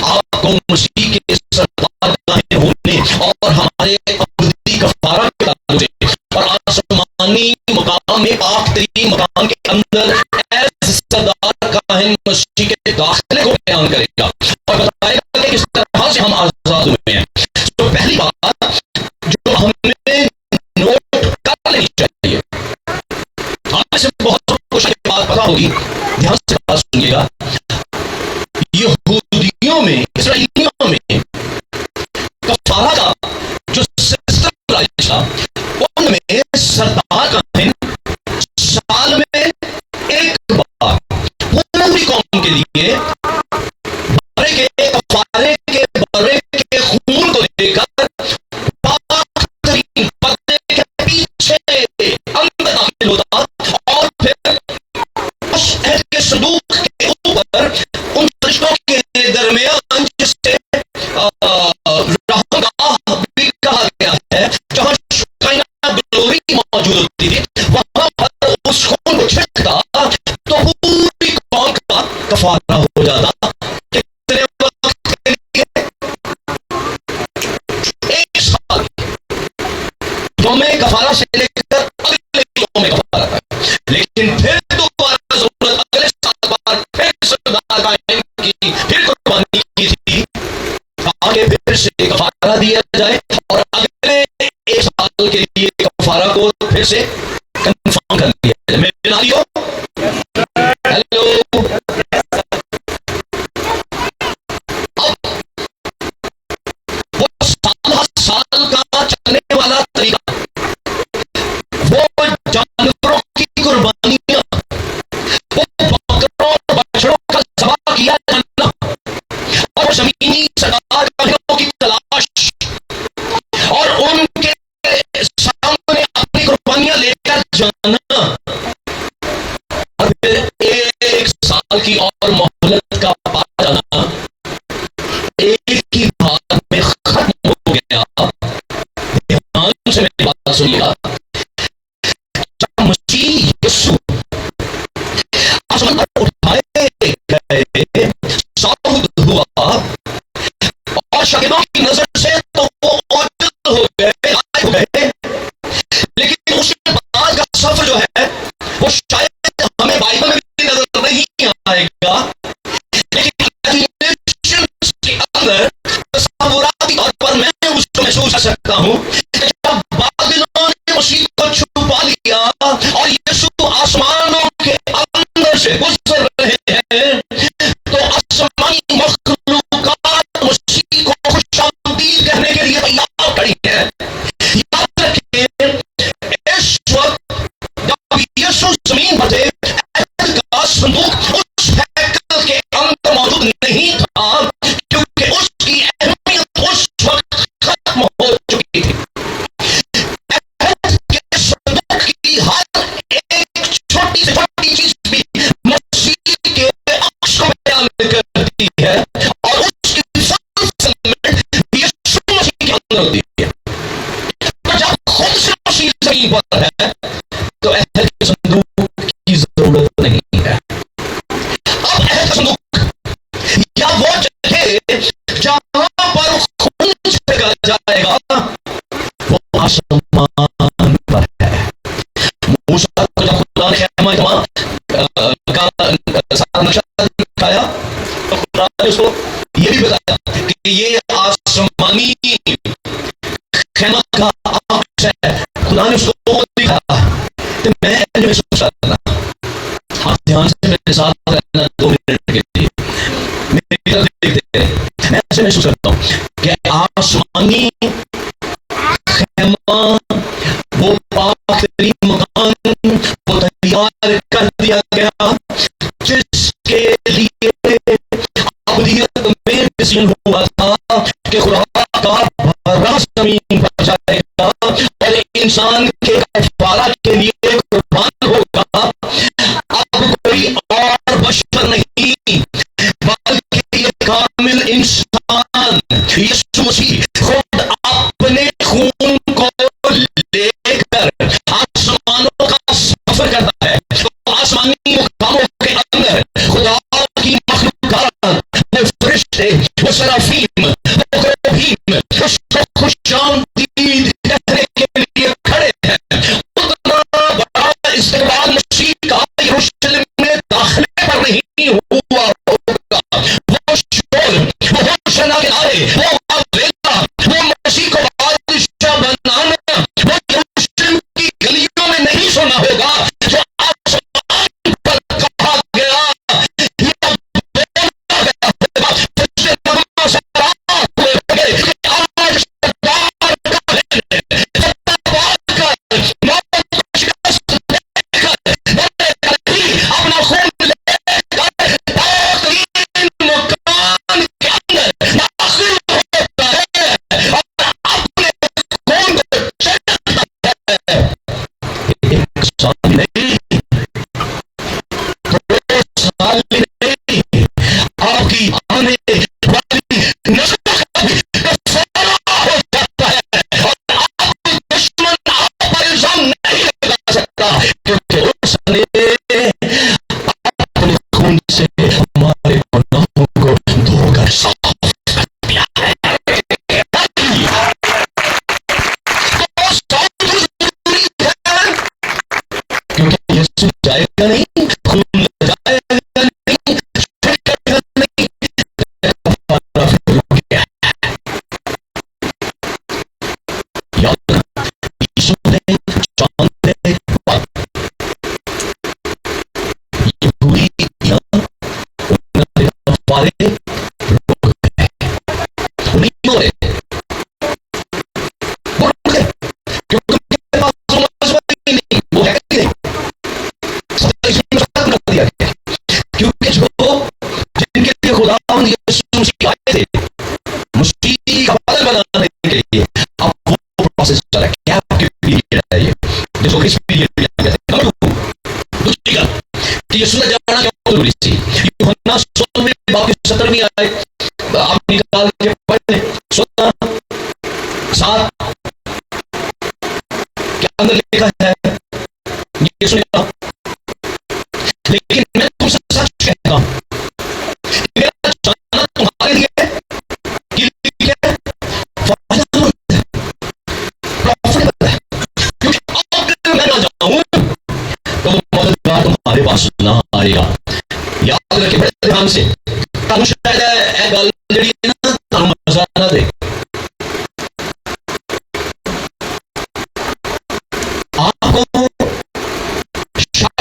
आपको मसीह के सरदार कायम होने और हमारे अबदी कफारा के ताल्लुक से और आसमानी मकाम में आखिरी मकाम के अंदर ऐसे सरदार कायम मसीह के दाखिले को बयान करेगा और बताएगा कि किस तरह से हम आजाद हुए हैं। तो पहली बात जो हमने नोट कर लेनी चाहिए, हमें से बहुत कुछ बात पता होगी, ध्यान से बात सुनिएगा। यहूदियों में, इस्राएलियों में कफारा का जो सिस्टम राइज था उनमें सरदार कायम साल में एक बार पूरी कौम के लिए बरे के कफारे के बरे के खून को लेकर पर्दे के पीछे अंदर दाखिल होता और फिर उस अहद के संदूक के ऊपर उन फरिश्तों के दरमियान जिसे रहमगाह भी कहा गया है, जहां शुक्राना ग्लोरी मौजूद होती थी, वहां पर उस खून को छिड़कता तो पूरी कौम का कफारा हो जाता। कितने वक्त के लिए? 1 साल। यौम कफारा से लेकर अगले यौम कफारा तक। लेकिन फिर दोबारा जरूरत अगले साल बाद फिर सरदार कायम की फिर कुर्बानी की थी आगे फिर से कफारा दिया जाए और अगले 1 साल के लिए कफारा को फिर से कंफर्म कर दिया जाए। मेरे नारियों, हेलो, वो साल का चलने वाला तरीका, वो जानवरों की कुर्बानियां, वो बकरों बछड़ों का ज़बह किया जाना और जमीनी सरदार की तलाश और उनके सामने अपनी कुर्बानियां लेकर जाना और फिर 1 साल की और मोहलत का पा जाना एक ही बात में खत्म हो गया। ध्यान से मेरी बात सुनिएगा। जब मसीह यीशु आसमान पर उठाए गए, साउद हुआ और शागिर्दों की नजर से तो वो ओझल हो गए, गायब हो गए, लेकिन उसके बाद का सफर जो है वो शायद हमें बाइबल में भी नजर नहीं आएगा, लेकिन के अंदर समझा सकता हूं जब बादलों ने मसीह को छुपा लिया और यीशु आसमानों के अंदर से गुजर रहे हैं, तो आसमानी मखलूकात मसीह को खुशामदीद कहने के लिए तैयार खड़ी है। याद रखिए, इस वक्त जब यीशु जमीन पर थे, का संदूक उस हैकल के अंदर मौजूद नहीं था, क्योंकि उसकी अहमियत उस वक्त खत्म हो चुकी थी। के संदूक की हर एक छोटी से छोटी चीज भी मसीह के अक्स को बयान करती है और उसकी फुलफिलमेंट यीशु मसीह के अंदर होती है। तो जब खुद से मसीह जमीन पर है, तो अहद के संदूक की जरूरत नहीं है। अब अहद संदूक या वो जगह जहां पर खून छिड़का जाएगा, वो आसमान पर है। मूसा को जब खुदा ने खेमा जमा का सारा नक्शा दिखाया, तो खुदा ने उसको ये भी बताया कि ये आसमानी खेमा का अक्स है। खुदा ने उसको दिखाया कि मैं महसूस करना। आप ध्यान से मेरे साथ रहना 2 मिनट के लिए, मेरी तरफ देखते हैं। मैं ऐसे महसूस करता हूँ कि आसमानी खेमा, वो पाकरीन मकान, वो तैयार कर दिया गया, जिसके लिए अबदियत में डिसीजन हुआ था कि खुदा का भरा जमीन पर जाएगा और इंसान के कफारा के लिए कुर्बान होगा। अब कोई और बशर नहीं, बल्कि ये कामिल इंसान यीशु मसीह खुद अपने खून को लेकर आसमानों का सफर करता है। तो आसमानी मुकामों के अंदर खुदा की मखलूकात, वो फरिश्ते, वो सराफीम, वो करूबीम उसको खुशामदीद कहने के लिए खड़े हैं। उतना बड़ा इस्तेमाल मसीह का यरूशलेम में दाखिले पर नहीं हुआ होगा। वो शोर, वो होशना के नारे, वो अवेला, वो मसीह को बादशाह बनाना, वो यरूशलेम की गलियों में नहीं सुना होगा। जो आसमान पर कहा गया, या बोला गया होगा, उससे नगमा सराह हुए होंगे कि आज सरदार का है, सत्तावाद का, मौत को शिकस्त देकर, अपना खून लेकर पाकरीन मकान के अंदर दाखिल होता है और अपने खून को छिड़कता है। एक साल नहीं, 2 साल नहीं, आपकी आने वाली नस्ल का भी कफारा हो जाता है और आपकी दुश्मन आप पर इल्जाम नहीं लगा सकता, क्योंकि उसने अपने खून से हमारे गुनाहों को धोकर साफ कर दिया है। तो साफ जरूरी है, क्योंकि यीशु जाएगा नहीं, खून जाएगा नहीं, छिड़केगा नहीं, कफारा फिर रुक गया। याद रखना, यीशु ने जानते बाद यहूदियां उन्होंने कफारे रोक गए, नहीं हो रहे, वो रुक गए, क्योंकि उनके पास वो मजबूरी नहीं, वो है कि नहीं, सब इसमें खत्म कर दिया गया। क्योंकि जो जिनके लिए खुदा यीशु मसीह आए थे, मसीह का बदल बनाने के लिए, अब वो प्रोसेस चल रहा है। क्या आपके लिए है ये, जिसको किस लिए दिया गया था? दूसरी बात कि यीशु ने जाना क्यों जरूरी थी? यूहन्ना 16वें बाब की 17वीं आयत आप निकाल के पढ़ 16:7 के अंदर लिखा है, यीशु ने कहा, लेकिन मैं तुमसे सच कहता हूं, मेरा जाना तुम्हारे लिए फायदेमंद है, प्रॉफिटेबल है, क्योंकि अगर मैं ना जाऊं तो वो मददगार तुम्हारे पास ना आएगा। याद रखिए बड़े ध्यान से, शायद गल जी ना मजा ना दे,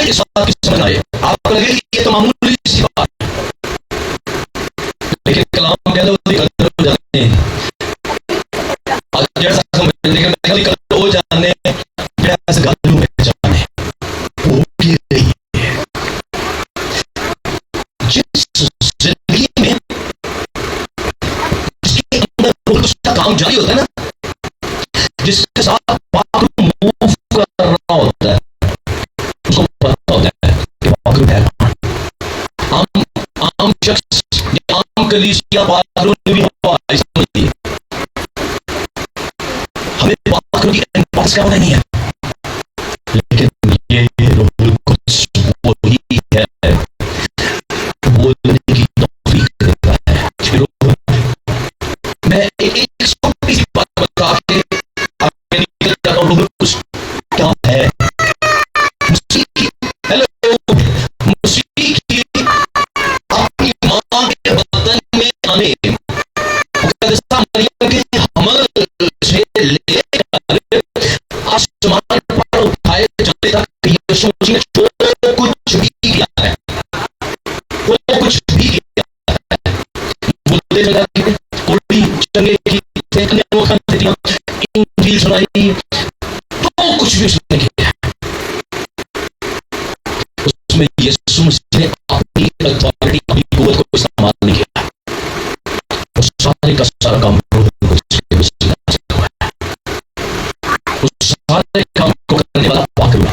शायद इस बात की समझ आए, आपको लगे कि ये तो मामूली सी बात है, लेकिन कलाम कह लो हो जाते हैं। और जैसा कल हो जाने जैसे गालू में जाने वो भी रही है। जिस जिंदगी में जिसके अंदर उसका काम जारी होता है ना, जिसके साथ पाक मूव कर रहा होता है, उसको पता होता है कि पाक है। आम शख्स या आम कलीसिया बादलों ने भी समझती है, हमें पाक की इंपॉर्टेंस का पता नहीं है, लेकिन ये रूह कुछ वही है, बोलने की तौफीक देता है। मैं एक छोटी सी बात बता के आगे निकल जाता हूं। रूह कुछ क्या है? मसीह की, हेलो, मसीह की अपनी मां के बदन में आने, मुकद्दसा मरियम के हमल से लेकर आसमान पर उठाए जाने तक यीशु मसीह ने जो कुछ भी किया है, वो कुछ भी किया है, बोलते चला कि कोड़ी चंगे की फेंकने को खंडियां इंजील सुनाई, तो कुछ भी उसने किया, उसमें यीशु मसीह ने अपनी अथॉरिटी, अपनी कुव्वत को इस्तेमाल नहीं किया, उस सारे का सारा काम उस सारे काम को करने वाला पाक हुआ,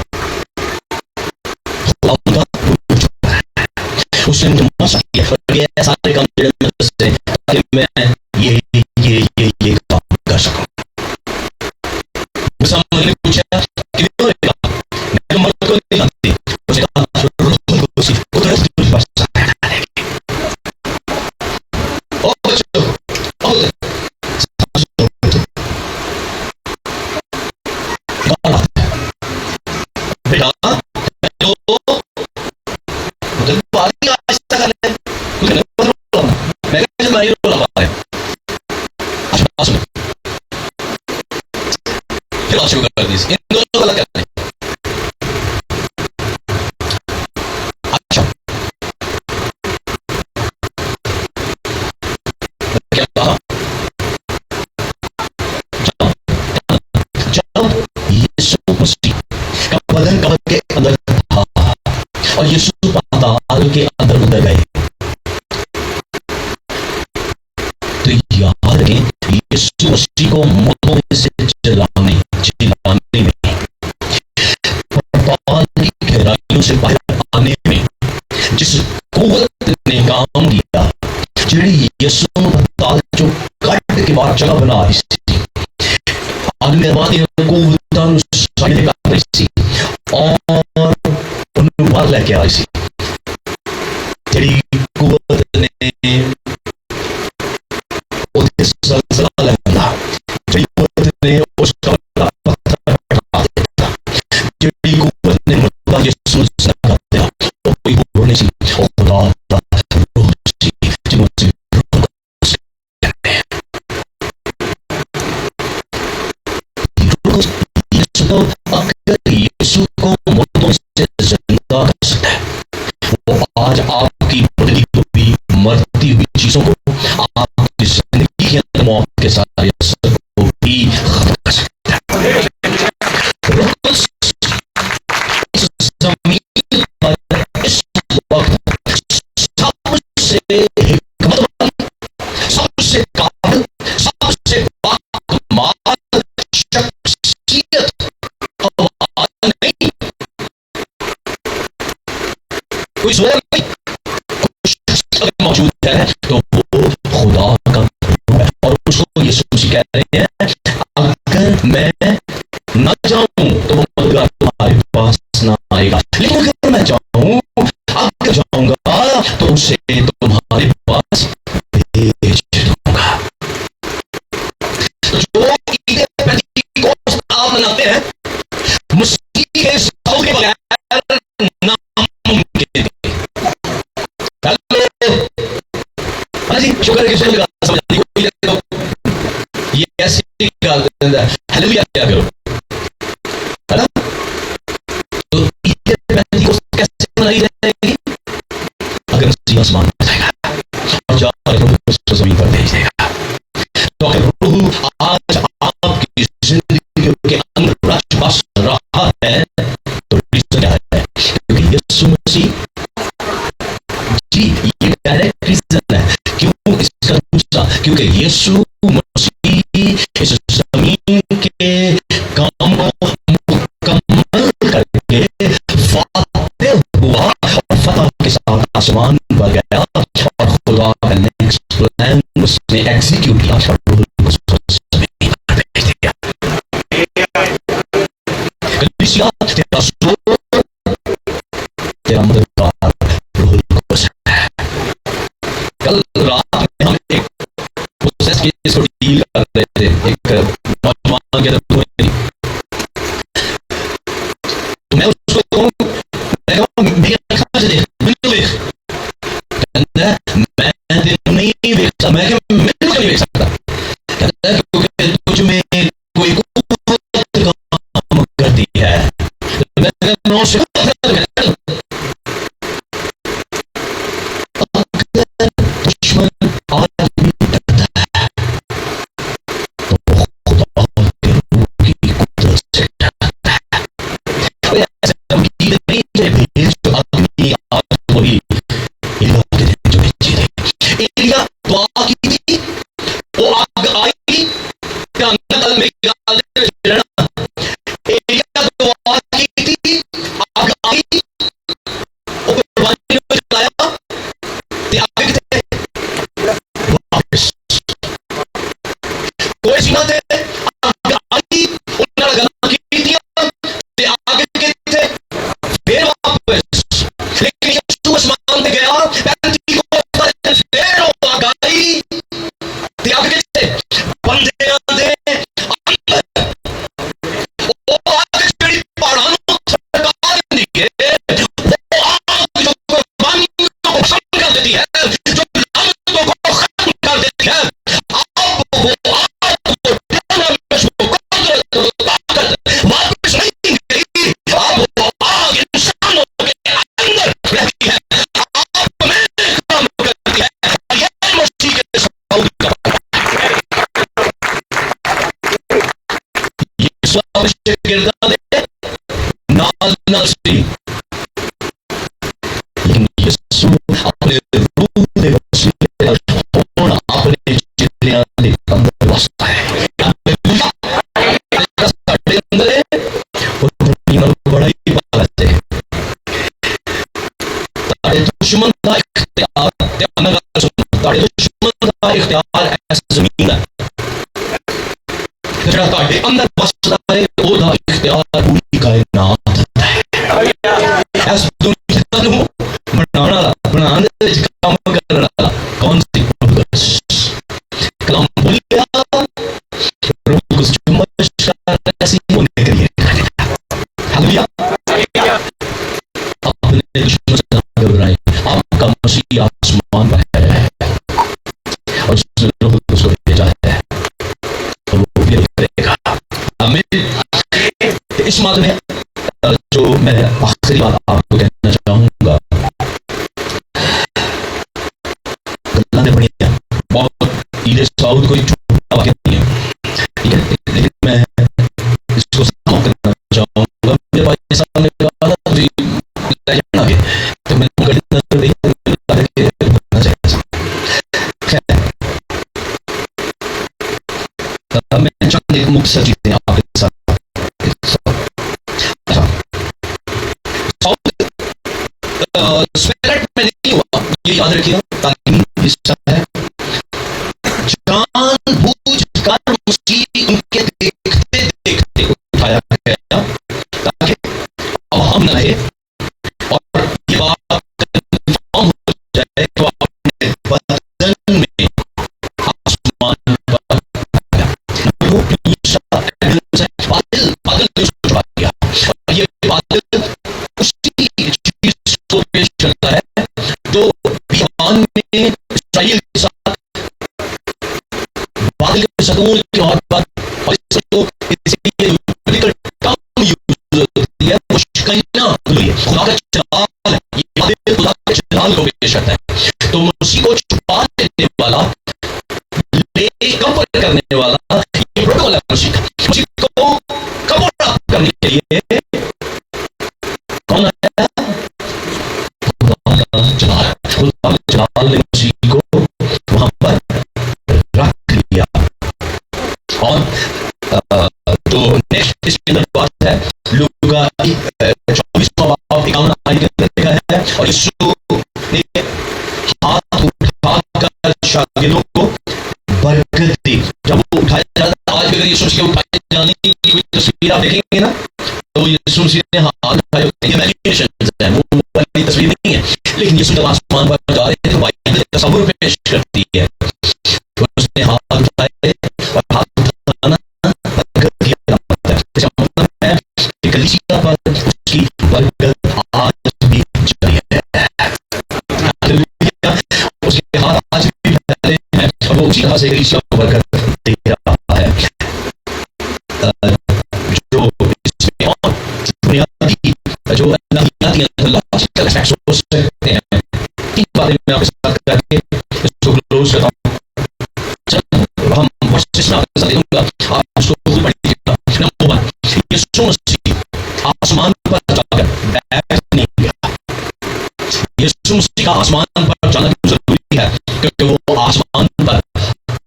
उसने मुझे मौका दिया और ये सारे काम से ताकि मैं ये काम कर सकूं। मुसलमान ने पूछा कि क्यों रहेगा, मैं मर्द को नहीं जानती, उसने कहा उसी कुदरत की बस ओ बच्चों बेटा शुरू कर दी, इन दोनों को अलग करना है। अच्छा क्या कहा? जब यीशु मसीह का बदन कब्र के अंदर था और यीशु पाताल के अंदर उतर गए, तो याद रखें यीशु मसीह को मुर्दों में से जिलाने में, पाताल की गहराइयों से बाहर आने में जिस कुव्वत ने काम किया, जिहड़ी यीशु पाताल जो कट के बाद जगह बना रही थी, आदमी वादी कुव्वतां नूं साइड कर रही थी और उन्हें बाहर लेके आ रही थी, जिहड़ी कुव्वत ने उसे ज़लज़ला लगाना, जिहड़ी कुव्वत ने उसका यीशु को मुर्दों से जिंदा कर सकता है, वो आज आपकी बदली हुई मरती हुई चीजों को, आपकी जिंदगी के अंदर मौत के सारे असर को भी खत्म कर सकता है। इस जमीन पर इस वक्त सबसे हिकमतमंद, सबसे काबिल, सबसे बाकमाल शख्सियत नहीं, कोई जोर नहीं, कुछ मौजूद है तो वो खुदा का रूह है, और उसको यीशु मसीह कह रहे हैं अगर मैं न जाऊं तो वो मददगार तुम्हारे पास ना आएगा, लेकिन अगर मैं जाऊं, अगर जाऊंगा तो उसे तुम्हारे पास भेज दूंगा। जो ईद पेंटिकोस्ट आप मनाते हैं, मसीह के सौदे के बगैर नामुमकिन है। शुक्र है कि समझ ये ऐसी आसमान में जाएगा और जाकर रूह को जमीन पर भेज देगा। तो अगर रूह आज आपकी जिंदगी के अंदर बस रहा है तो रीजन क्या है? क्योंकि यीशु मसीह, जी ये डायरेक्ट रीजन है। क्यों इसका दूसरा? क्योंकि यीशु मसीह इस जमीन के काम को मुकम्मल करके फातेह हुआ और फतह के साथ आसमान पर गया और खुदा का नेक्स्ट प्लान उसने एग्जीक्यूट किया और रूह को जमीन पर भेज दिया। कलीसिया तेरा सोच, तेरा मददगार रूह कुद्दूस है। कल रात में हम एक प्रोसेस केस को डील कर रहे थे, एक नौजवान के तरफ मैं उसको कहूँ, मैं कहूँ मेरी आँखों से देख, बिल्कुल देख, कहता है मैं तेरे नहीं देख सकता, मैं बिल्कुल नहीं देख सकता, कहता है क्योंकि तुझ में कोई कुव्वत काम करती है। मैं दुश्मन आज भी डरता है तो खुदा के रूह की कुदरत से डरता है। ऐसे तमकीद नहीं है भेज जो अग्नि आग हुई एलिया के दिन जो भेजी थी। एलिया दुआ की थी, वो आग आई क्या नकल में डाल दे। एलिया दुआ की थी, आग आई, वो कुर्बानी में चलाया, आगे थे वापस कोई सीमा थे, आग आई उन्होंने गला की दिया, आगे के थे फिर वापस। लेकिन यीशु आसमान में गया, पैंती को फिर आग आई, आगे थे बंदे आंधे अंदर, वो आग चिड़ी पहाड़ों सरकार नहीं है, वो आग जो कुर्बानी को खत्म कर देती है, जो लानतों को खत्म कर देती है, अब वो आग को डायनामिक्स को कुदरत ताकत वापस नहीं गई, अब वो आग इंसानों के अंदर रहती है, आप में काम करती है। ये मसीह के सऊद का ये स्वाभिषेक किरदार है नाल नासी, लेकिन यीशु अपने रूह के वसीले होना अपने जिंदगियां के अंदर बसता है। साढ़े अंदर है और दुनिया बड़ा ही बात है। तारे दुश्मन का इख्तियार, तारे दुश्मन का इख्तियार ऐसा जमीन है जरा तारे अंदर बसता है, ओदा इख्तियार पूरी कायनात है। ऐसा दुनिया को बनाने विच काम करने वाला कौन सी कलाम बोलिया रूह को चुम्बन ऐसी होने के लिए हालेलुया। अपने दुश्मन से घबराए, आपका मसीह आसमान पर है और उसने रूह को भेजा है और वो भी करेगा। हमें इस मामले में जो मैं आखिरी बात आपको कहना चाहूंगा, गल्ला बड़ी है बहुत, ईद साउद कोई छोटा वाक्य नहीं है, ठीक है, लेकिन मैं इसको समाप्त करना चाहूंगा। मेरे भाई साहब ने कहा था जी ले जाना के, तो मैंने गलत नजर नहीं के बोलना चाहिए। खैर मैं चंद एक मुख्य चीजें आपके साथ स्पिरिट में नहीं हुआ, ये याद रखिए, ताकि हिस्सा है जानबूझकर मसीह उनके देखते देखते उठाया गया ताकि अब हम न रहे और ये बात कंफर्म हो जाए तो अपने बदन में आसमान पर बादल बादल छुपा गया और ये बादल उसी चीज को पेश करता है जो बियान में इस्राएल के साथ बादल के सदूर की और इसको इसलिए कम यूज होती है, मुश्किल ना खुदा का जलाल, ये बादल खुदा के जलाल को पेश करता है। तो मुसीबत को छुपा देने वाला, ले कवर करने वाला, ये प्रोटोकॉल है मुसीबत को कवर अप करने के लिए कौन है? जलाल ने मुसीबत को वहां पर रख लिया। और तो नेक्स्ट इसके अंदर बात है लूका 24:51 आयत के अंदर लिखा है, और यीशु ने हाथ उठाकर शागिर्दों को बरकत दी। जब वो उठाया जाता, आज अगर यीशु के उठाए जाने की कोई तस्वीर आप देखेंगे ना, तो यीशु ने हाथ उठाए, ये इमेजिनेशन है, वो वाली तस्वीर नहीं है, लेकिन यीशु जब आसमान पर जा रहे थे तो बाइबल तस्वीर पेश करती है। तो उसने हाथ उठाए और हाथ उठाना बरकत की अलामत है। इसका मतलब है कि कलीसिया पर उसकी बरकत आज भी जारी है। उसके हाथ आज भी फैले हैं और वो उसी तरह से कलीसिया को बरकत दे रहा है। जो इसमें और बुनियादी जो अल्लाह हो सकते हैं, इन बारे में आपके साथ करके इसको क्लोज करता हूं। हम आप उसको खुद पढ़िएगा। नंबर 1, यीशु मसीह आसमान पर जाकर बैठ नहीं गया। यीशु मसीह का आसमान पर जाना जरूरी है क्योंकि वो आसमान पर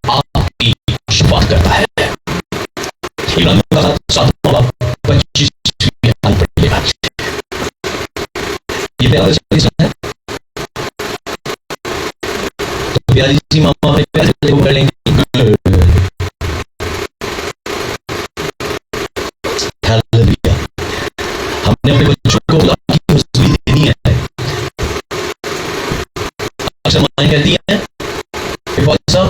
आपकी शफाअत करता है। इब्रानियों का 7:25 पढ़िएगा। ये प्यारा है, तो प्यारी सी मामा प्यारे से वो करेंगे। हालेलुया। हमने अपने बच्चों को खुदा की हज़ूरी देनी है। अक्सर माएं कहती हैं कि भाई साहब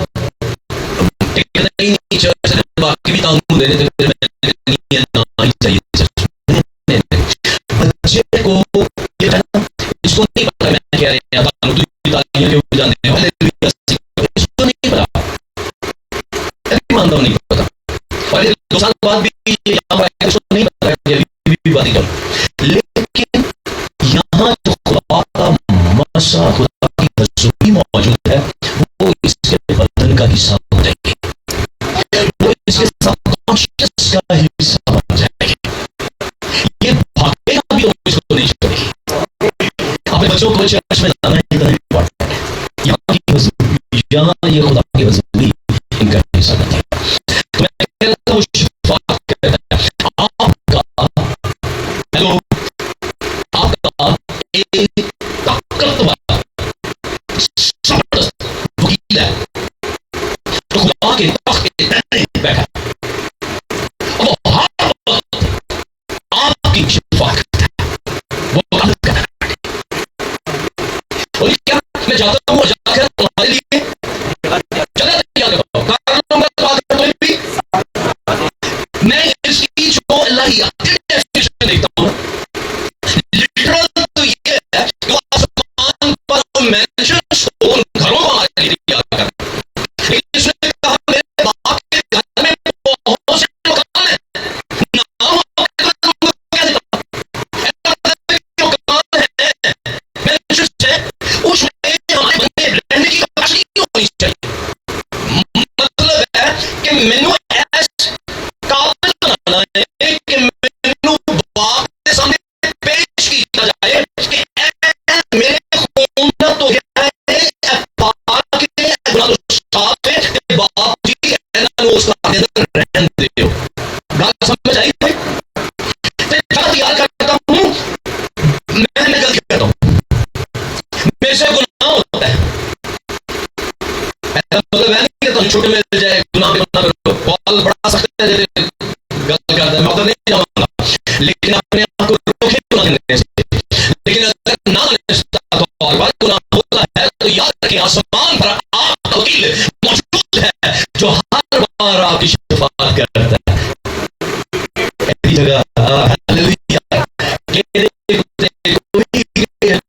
टिकट नहीं चर्च से बाकी भी कानून दे रहे थे, फिर मैं ना ही चाहिए। बच्चे को ये कहना, इसको नहीं पता मैं कह रहे हैं कानून की तालीम के जानने वाले, इसको नहीं पता, मानता हूं नहीं पता, और 2 साल बाद भी यहाँ पर इसको नहीं पता भी बात करूं। लेकिन यहाँ तो खुदा का मसा, खुदा की हज़ूरी मौजूद है, वो इसके बदन का हिस्सा हो जाएगी, वो इसके सबकॉन्शियस का हिस्सा बन जाएगी। ये भागेगा भी तो इसको नहीं छोड़ेगी। अपने बच्चों को चर्च में लाना इतना इम्पोर्टेंट है। यहाँ की हज़ूरी, यहाँ ये खुदा की हज़ूरी इनका हिस्सा बन जाएगा। तो मैं कहता हूँ शफाअत करता है आपका, हेलो, आपका एक ताकतवर जबरदस्त वकील है तो खुदा के तख्त के दाहिने बैठा, और वो हर वक्त आपकी शफाअत करता है, वो अदालत करता है। और क्या मैं जाता हूँ जाकर तुम्हारे लिए चला तैयार करो, मैं इस चीज को अल्लाह देखता हूँ। लिटरल तो ये है कि आसमान पर मैंशंस को उन घरों को हमारे लिए तैयार कर, इसने कहा मेरे बाप के घर में बहुत से मकान है, नाम कैसे मकान है मैंशंस है, उसमें हमारे बंदे रहने की कैपेसिटी होनी चाहिए। मतलब है कि मैनू ऐसा काबिल बनाना है कि मैनू बाप के सामने पेश किया जाए कि मेरे खून का तो क्या है पाक के गुनाह साफ है कि बाप जी इन्होंने उस अंदर रहने दे। बात समझ आई भाई? मैं तैयार करता हूँ, मैं गलती करता हूँ, मेरे से गुनाह होता है, मतलब है नहीं कि तुम छुट्टी मिल जाए गुनाह पे गुनाह करो, पॉल बड़ा सख्त है, गलत करता है, मैं उधर नहीं जाऊंगा, लेकिन अपने आप को रोके गुनाह करने से। लेकिन अगर ना तो और बात गुनाह होता है तो याद रखिए आसमान पर आपका वकील मौजूद है जो हर बार आपकी शफाअत करता है। ऐसी जगह हालेलुया,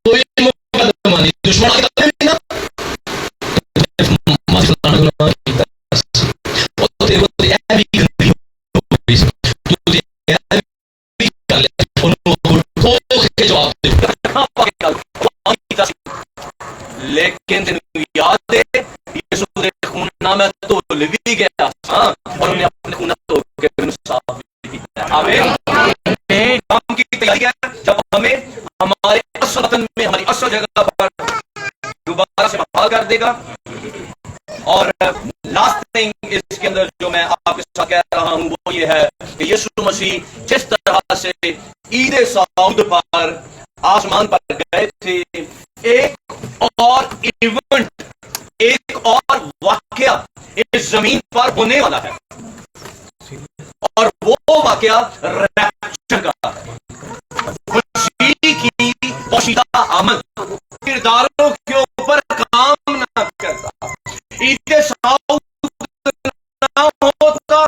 कोई मुकदमा नहीं, दुश्मन की तरफ नहीं ना, लेकिन तेन याद है यीशु दे खून में तो भी गया हाँ, और उन्हें अपने खून तो के साफ भी किया। आमीन। काम की तैयारी है जब हमें हमारे असल वतन में हमारी असल जगह पर दोबारा से बहाल कर देगा। और लास्ट थिंग इसके अंदर जो मैं आपके साथ कह रहा हूं वो ये है कि यीशु मसीह जिस तरह से ईद सऊद पर आसमान पर गए थे, एक और इवेंट, एक और वाकया इस जमीन पर होने वाला है, और वो वाकया रैप्चर का है। खुशी की पोशीदा आमद किरदारों के ऊपर काम ना करता, ईद सऊद ना होता,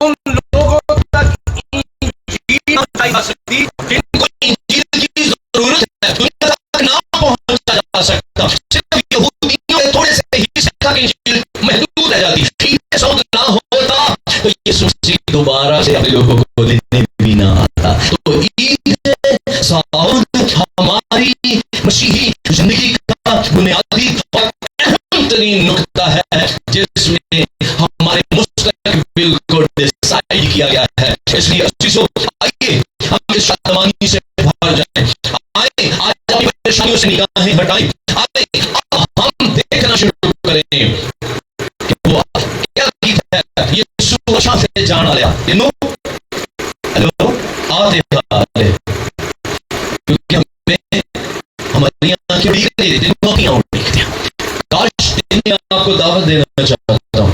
उन लोगों तक इंजील ना पहुंचाई जा सकती जिनको इंजील की जरूरत है, दुनिया तक ना पहुंचा जा सकता। सिर्फ यहूदियों के थोड़े से हिस्से तक इंजील महदूद रह जाती। ईद सऊद ना होता तो यीशु मसीह दोबारा से अपने लोगों को लेने भी ना आता। तो ईद सऊद हमारी मसीही जिंदगी का बुनियादी और अहम तरीन नुकता है जिसमें हमारे मुस्तकबिल को डिसाइड किया गया है। इसलिए अजीजों, आइए हम इस शादमानी से भर जाएं। आइए आज अपनी परेशानियों से निगाहें हटाएं। आइए हम देखना शुरू करें कि वो क्या गीत है। यीशु अच्छा से जान लिया हेलो आते क्योंकि हमें हमारी आंखें दिख नहीं देती, नौकियां उड़ दिखती हैं। काश मैं आपको दावत देना चाहता हूं,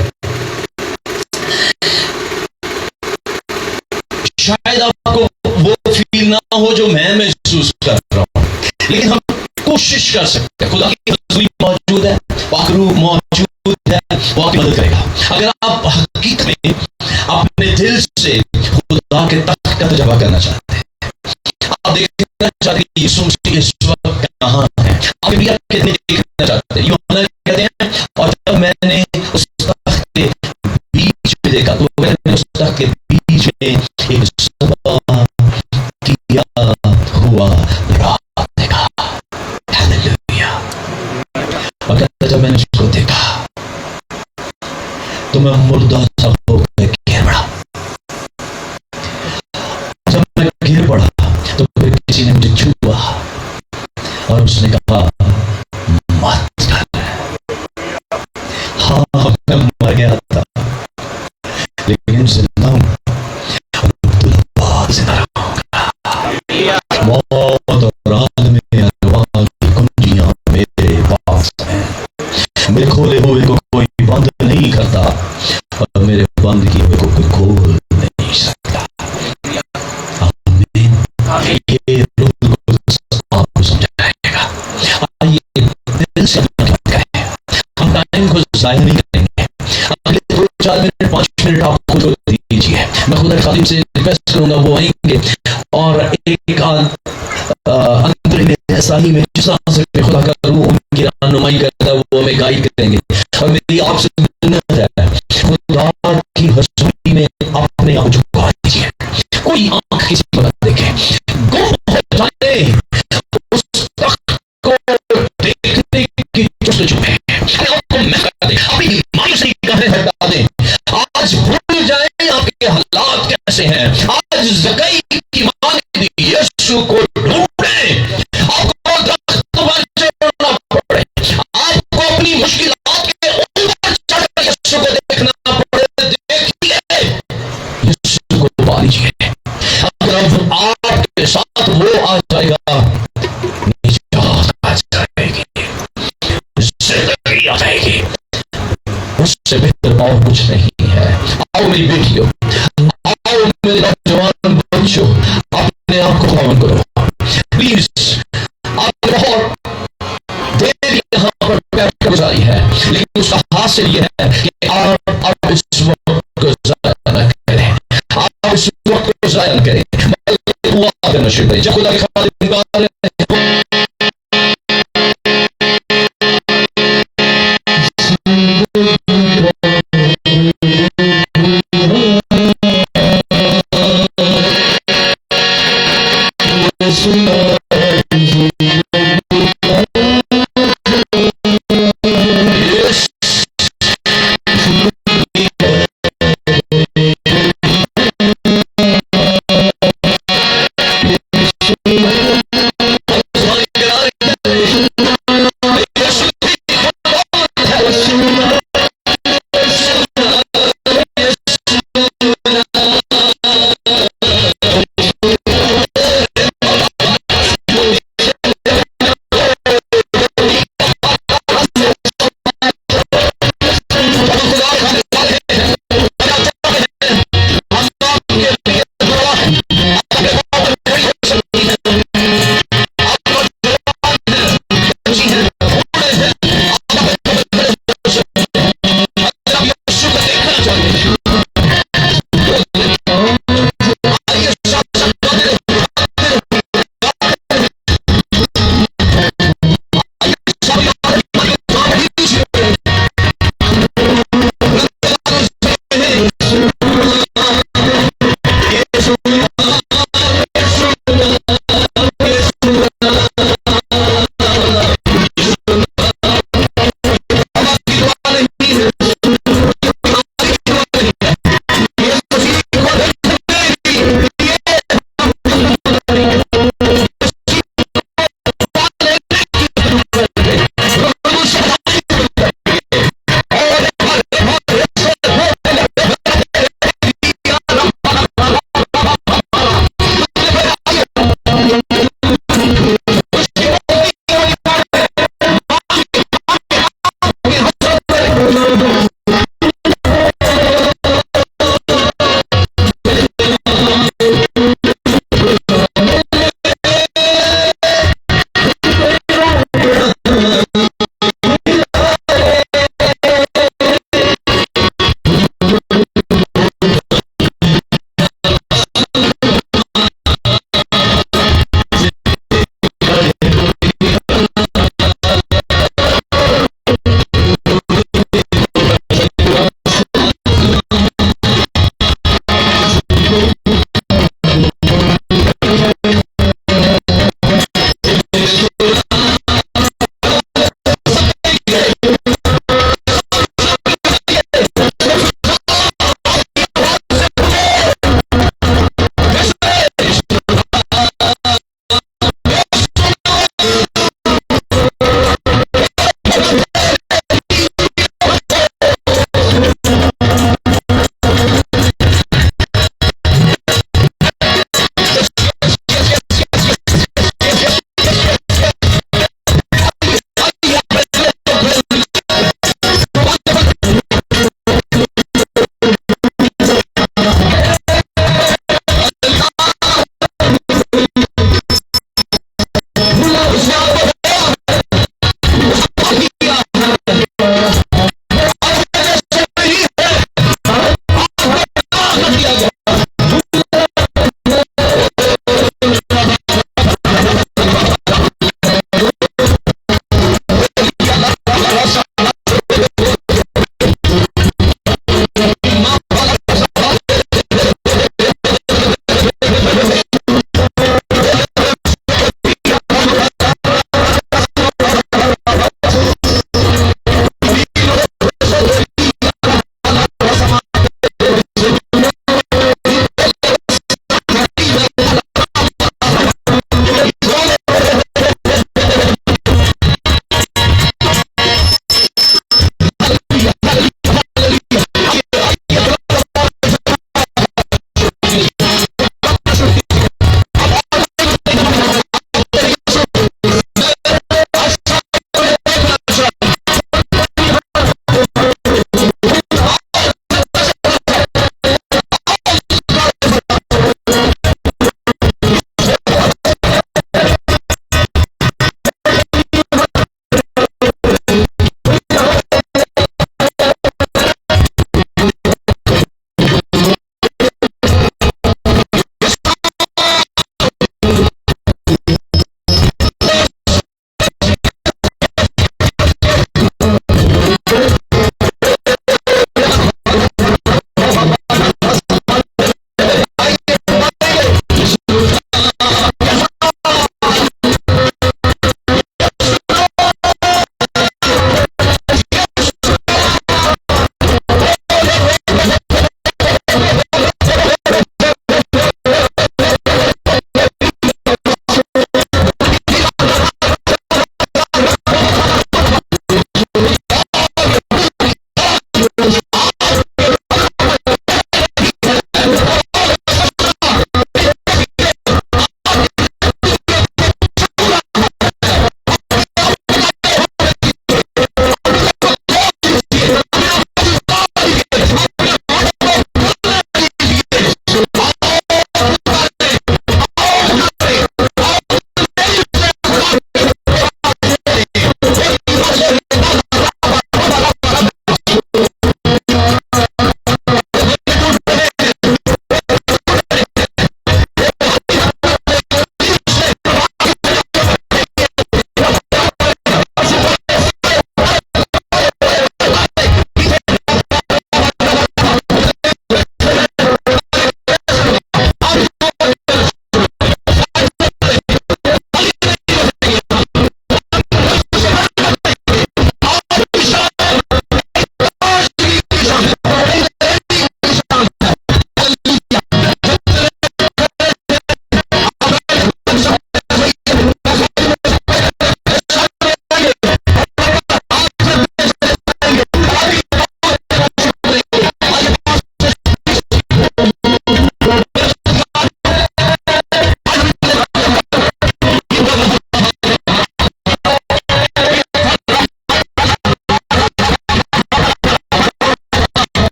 शायद आपको वो फील ना हो जो मैं महसूस कर रहा हूं, लेकिन हम कोशिश कर सकते हैं। खुदा की हजूरी मौजूद है, पाकरू मौजूद है, वो आपकी मदद करेगा। अगर आप हकीकत में अपने दिल से खुदा के तख्त का तजर्बा करना चाहते हैं, आप देखना चाहते हैं यीशु मसीह इस वक्त कहां है, आप भी आपके दिल देखना चाहते हैं। यूहन्ना कहते हैं, और जब मैंने उस तख्त के बीच में देखा तो मैंने उस तख्त के बीच में एक सभा किया हुआ रात देखा। हालेलुया। और कहता जब मैंने उसको देखा तो मैं मुर्दा सा होकर गिर पड़ा। जब मैं गिर पड़ा तो फिर किसी ने मुझे छुआ और उसने कहा मत कर। हाँ मैं मर गया था लेकिन जिंदा हूं, जिंदा रहूंगा। मौत और आदमी अरवाह की कुंजियां मेरे पास हैं। मेरे खोले हुए को कोई बंद नहीं करता और मेरे बंद किए हुए को कोई खोल नहीं सकता। आमीन। ये आपको समझाएगा। आइए दिल से करें, हम टाइम को जाया नहीं करेंगे। अगले 2-4 मिनट 5 मिनट आपको जो दीजिए, मैं खुदा खालिम से रिक्वेस्ट करूंगा वो आएंगे और एक अंतरिम ऐसा ही मैं जिस तरह से खुदा करूं उनकी रहनुमाई करता है वो हमें गाइड करेंगे। और मेरी आपसे विनती है खुदा की हजूरी में अपने आप झुका दीजिए। कोई आंख किसी पर देखे, गुम हो जाए उस तख्त को देखने की जस्तजू में आपको महका दे, अपनी बीमारी से निगाहें हटा दे। आज भूल जाए आपके हालात कैसे हैं। आज ज़कई की मांग यीशु को ढूंढे, आपको तख्त पर चढ़ना पड़े, आपको अपनी मुश्किलात के ऊपर चढ़कर यीशु को देखना पड़े। देखिए यीशु को पा लीजिए। अगर आपके साथ वो आ जाएगा, निजात आ जाएगी, जिंदगी आ जाएगी। उससे बेहतर और कुछ नहीं है। आओ मेरी बेटियों, आओ मेरे नौजवान बच्चों, अपने आप को पावन करो प्लीज। आप बहुत देर यहाँ पर बैठ गुजारी है, लेकिन उसका हासिल यह है कि आप इस वक्त को ज़ाया न करें, आप इस वक्त को ज़ाया न करें, दुआ करना शुरू करें। जब खुदा के खातिर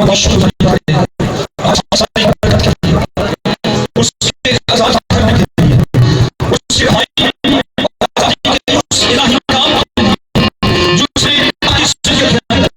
का शुक्र करें, सारी बरकत के लिए, उसके आजाद करने के लिए, उसके भाई उस इलाही काम के लिए, जो उसे आज के अंदर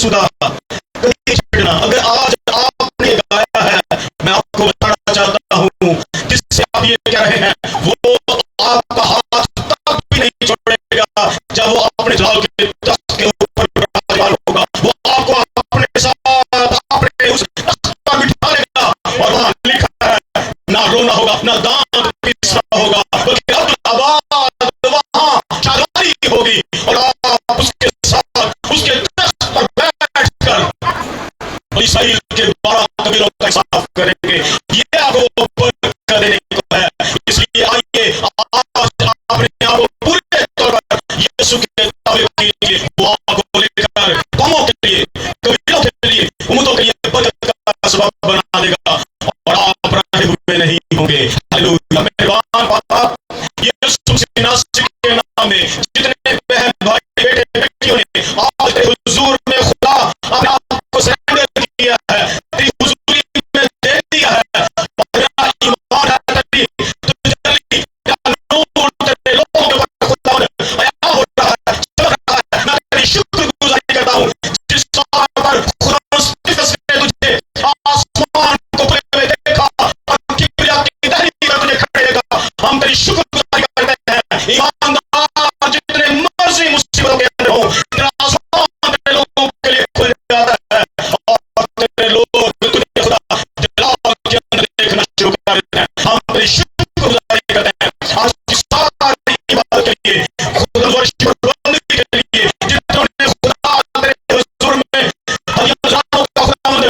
शुदा कभी छेड़ना। अगर आज आपने गाया है, मैं आपको बताना चाहता हूँ जिससे आप ये कह रहे हैं वो आपका हाथ तक भी नहीं छोड़ेगा जब वो अपने जलाल के तख्त के ऊपर विराजमान होगा। वो आपको अपने साथ अपने उस तख्त पर बिठा लेगा और वहां लिखा है ना रोना होगा ना दांत पिसना होगा, बल्कि अब आबाद वहां शादारी होगी और आप उसके साथ उसके तख्त पर बैठकर इस्राएल के 12 कबीलों का इंसाफ करेंगे। ये आपको बरकत देने को है। इसलिए आइए आज अपने आप को पूरे तौर पर यीशु के ताबे कीजिए। वो आपको लेकर कौमों के लिए, कबीलों के लिए, उम्मतों के लिए बरकत का सबब बना देगा और आप रहे हुए नहीं होंगे। हालेलुया। मेहरबान पापा, यीशु मसीह नासरी के नाम में जितने बहन भाई बेटे बेटियों ने आज तेरे हुजूर में खुदा अपने आप को सरेंडर किया है, तेरी हुजूरी में दे दिया है, मेरा ईमान है तेरी तुझे या नूर तेरे लोगों के ऊपर खुदा आया हो रहा है, चल रहा है। मैं तेरी शुक्रगुजारी करता हूँ जिस बात पर खुदा ने तुझे आसमान को खुले हुए देखा और किबरिया की दहलीज पर तुझे खड़े देखा। हम तेरी शुक्रगुजारी करते हैं। ईमानदार जितने मर्जी मुसीबतों के अंदर हो, तेरा आसमान तेरे लोगों के लिए खुल जाता है और तेरे लोग तुझे खुदा जलाल के अंदर देखना शुरू कर देते हैं। हम तेरी शुक्रगुजारी करते हैं आज की सारी इबादत के लिए, खुदा वर्शिप बंदगी के लिए, जिन्होंने खुदा तेरे हुजूर में हज़ारों का खुदावंद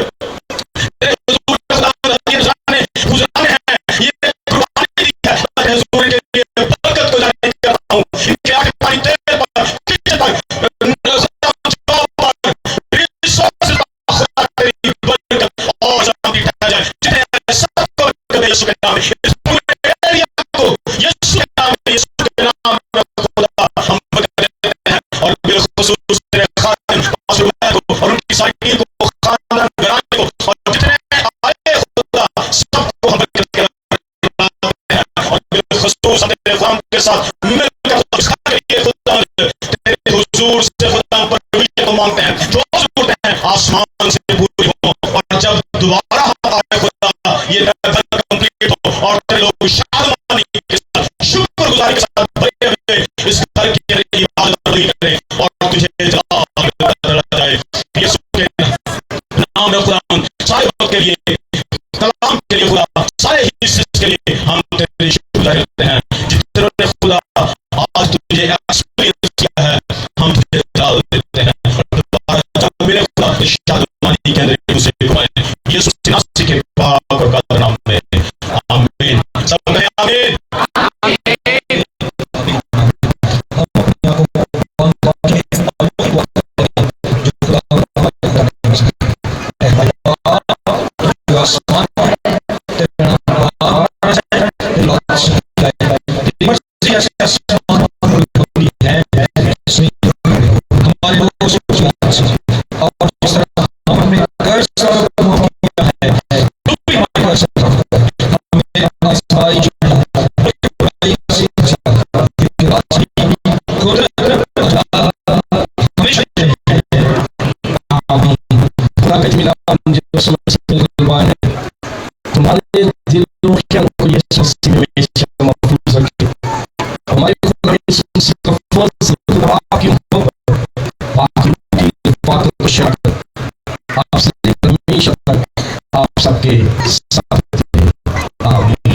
तेरे हुजूर में खुदावंद हज़ारों ने गुजारे हैं, ये कुर्बानी दी है। मैं हुजूर के लिए बरकत गुजारी करता हूँ। इनके आगे पानी तेरे पर किचन पर जॉब पर रिसोर्सेज पर खुदा तेरी बरकत और शांति ठहर जाए। जिन्हें सबको बरकत यीशु के नाम में, इस पूरे एरिया को यीशु के नाम में, यीशु के नाम में खुदा हम बरकत देते हैं और बिलखुसूस तेरे खादिम पास्टर मैक को और उनकी सारी टीम को, खानदान घराने को और जितने आए खुदा सबको हम बरकत देते हैं और बिलखुसूस तेरे गुलाम के साथ मिलकर इसके लिए खुदा तेरे हुजूर से खुदा पर विजय को मांगते हैं जो मांगते हैं आसमान से पूरी हो और जब दोबारा हम आए खुदा ये नगर कंप्लीट हो और तेरे लोग शादमानी के साथ शुक्रगुजारी के साथ भरे हुए इस घर की इबादत करें और तुझे जलाल दिया जाए। यीशु के नाम में खुदा सारे वक्त के लिए, कलाम के लिए खुदा, सारे हिस्से के लिए हम तेरी शुक्रगुजारी करते हैं। जितने खुदा आज तुझे एक्सपीरियंस किया है हम तुझे जलाल देते हैं और दोबारा मेरे खुदा शादमानी के अंदर तुझे घुमाए यीशु नासरी के पाक और पवित्र नाम में। आमीन। सब में आमीन। हमारे लोगों से और जिस तरह हमने कर है तो भी हमारे हमें अपना भाई तुम्हारे दिलों के अंदर ये सस्ती में महफूज रखे। हमारे आप सबके साथ आमीन।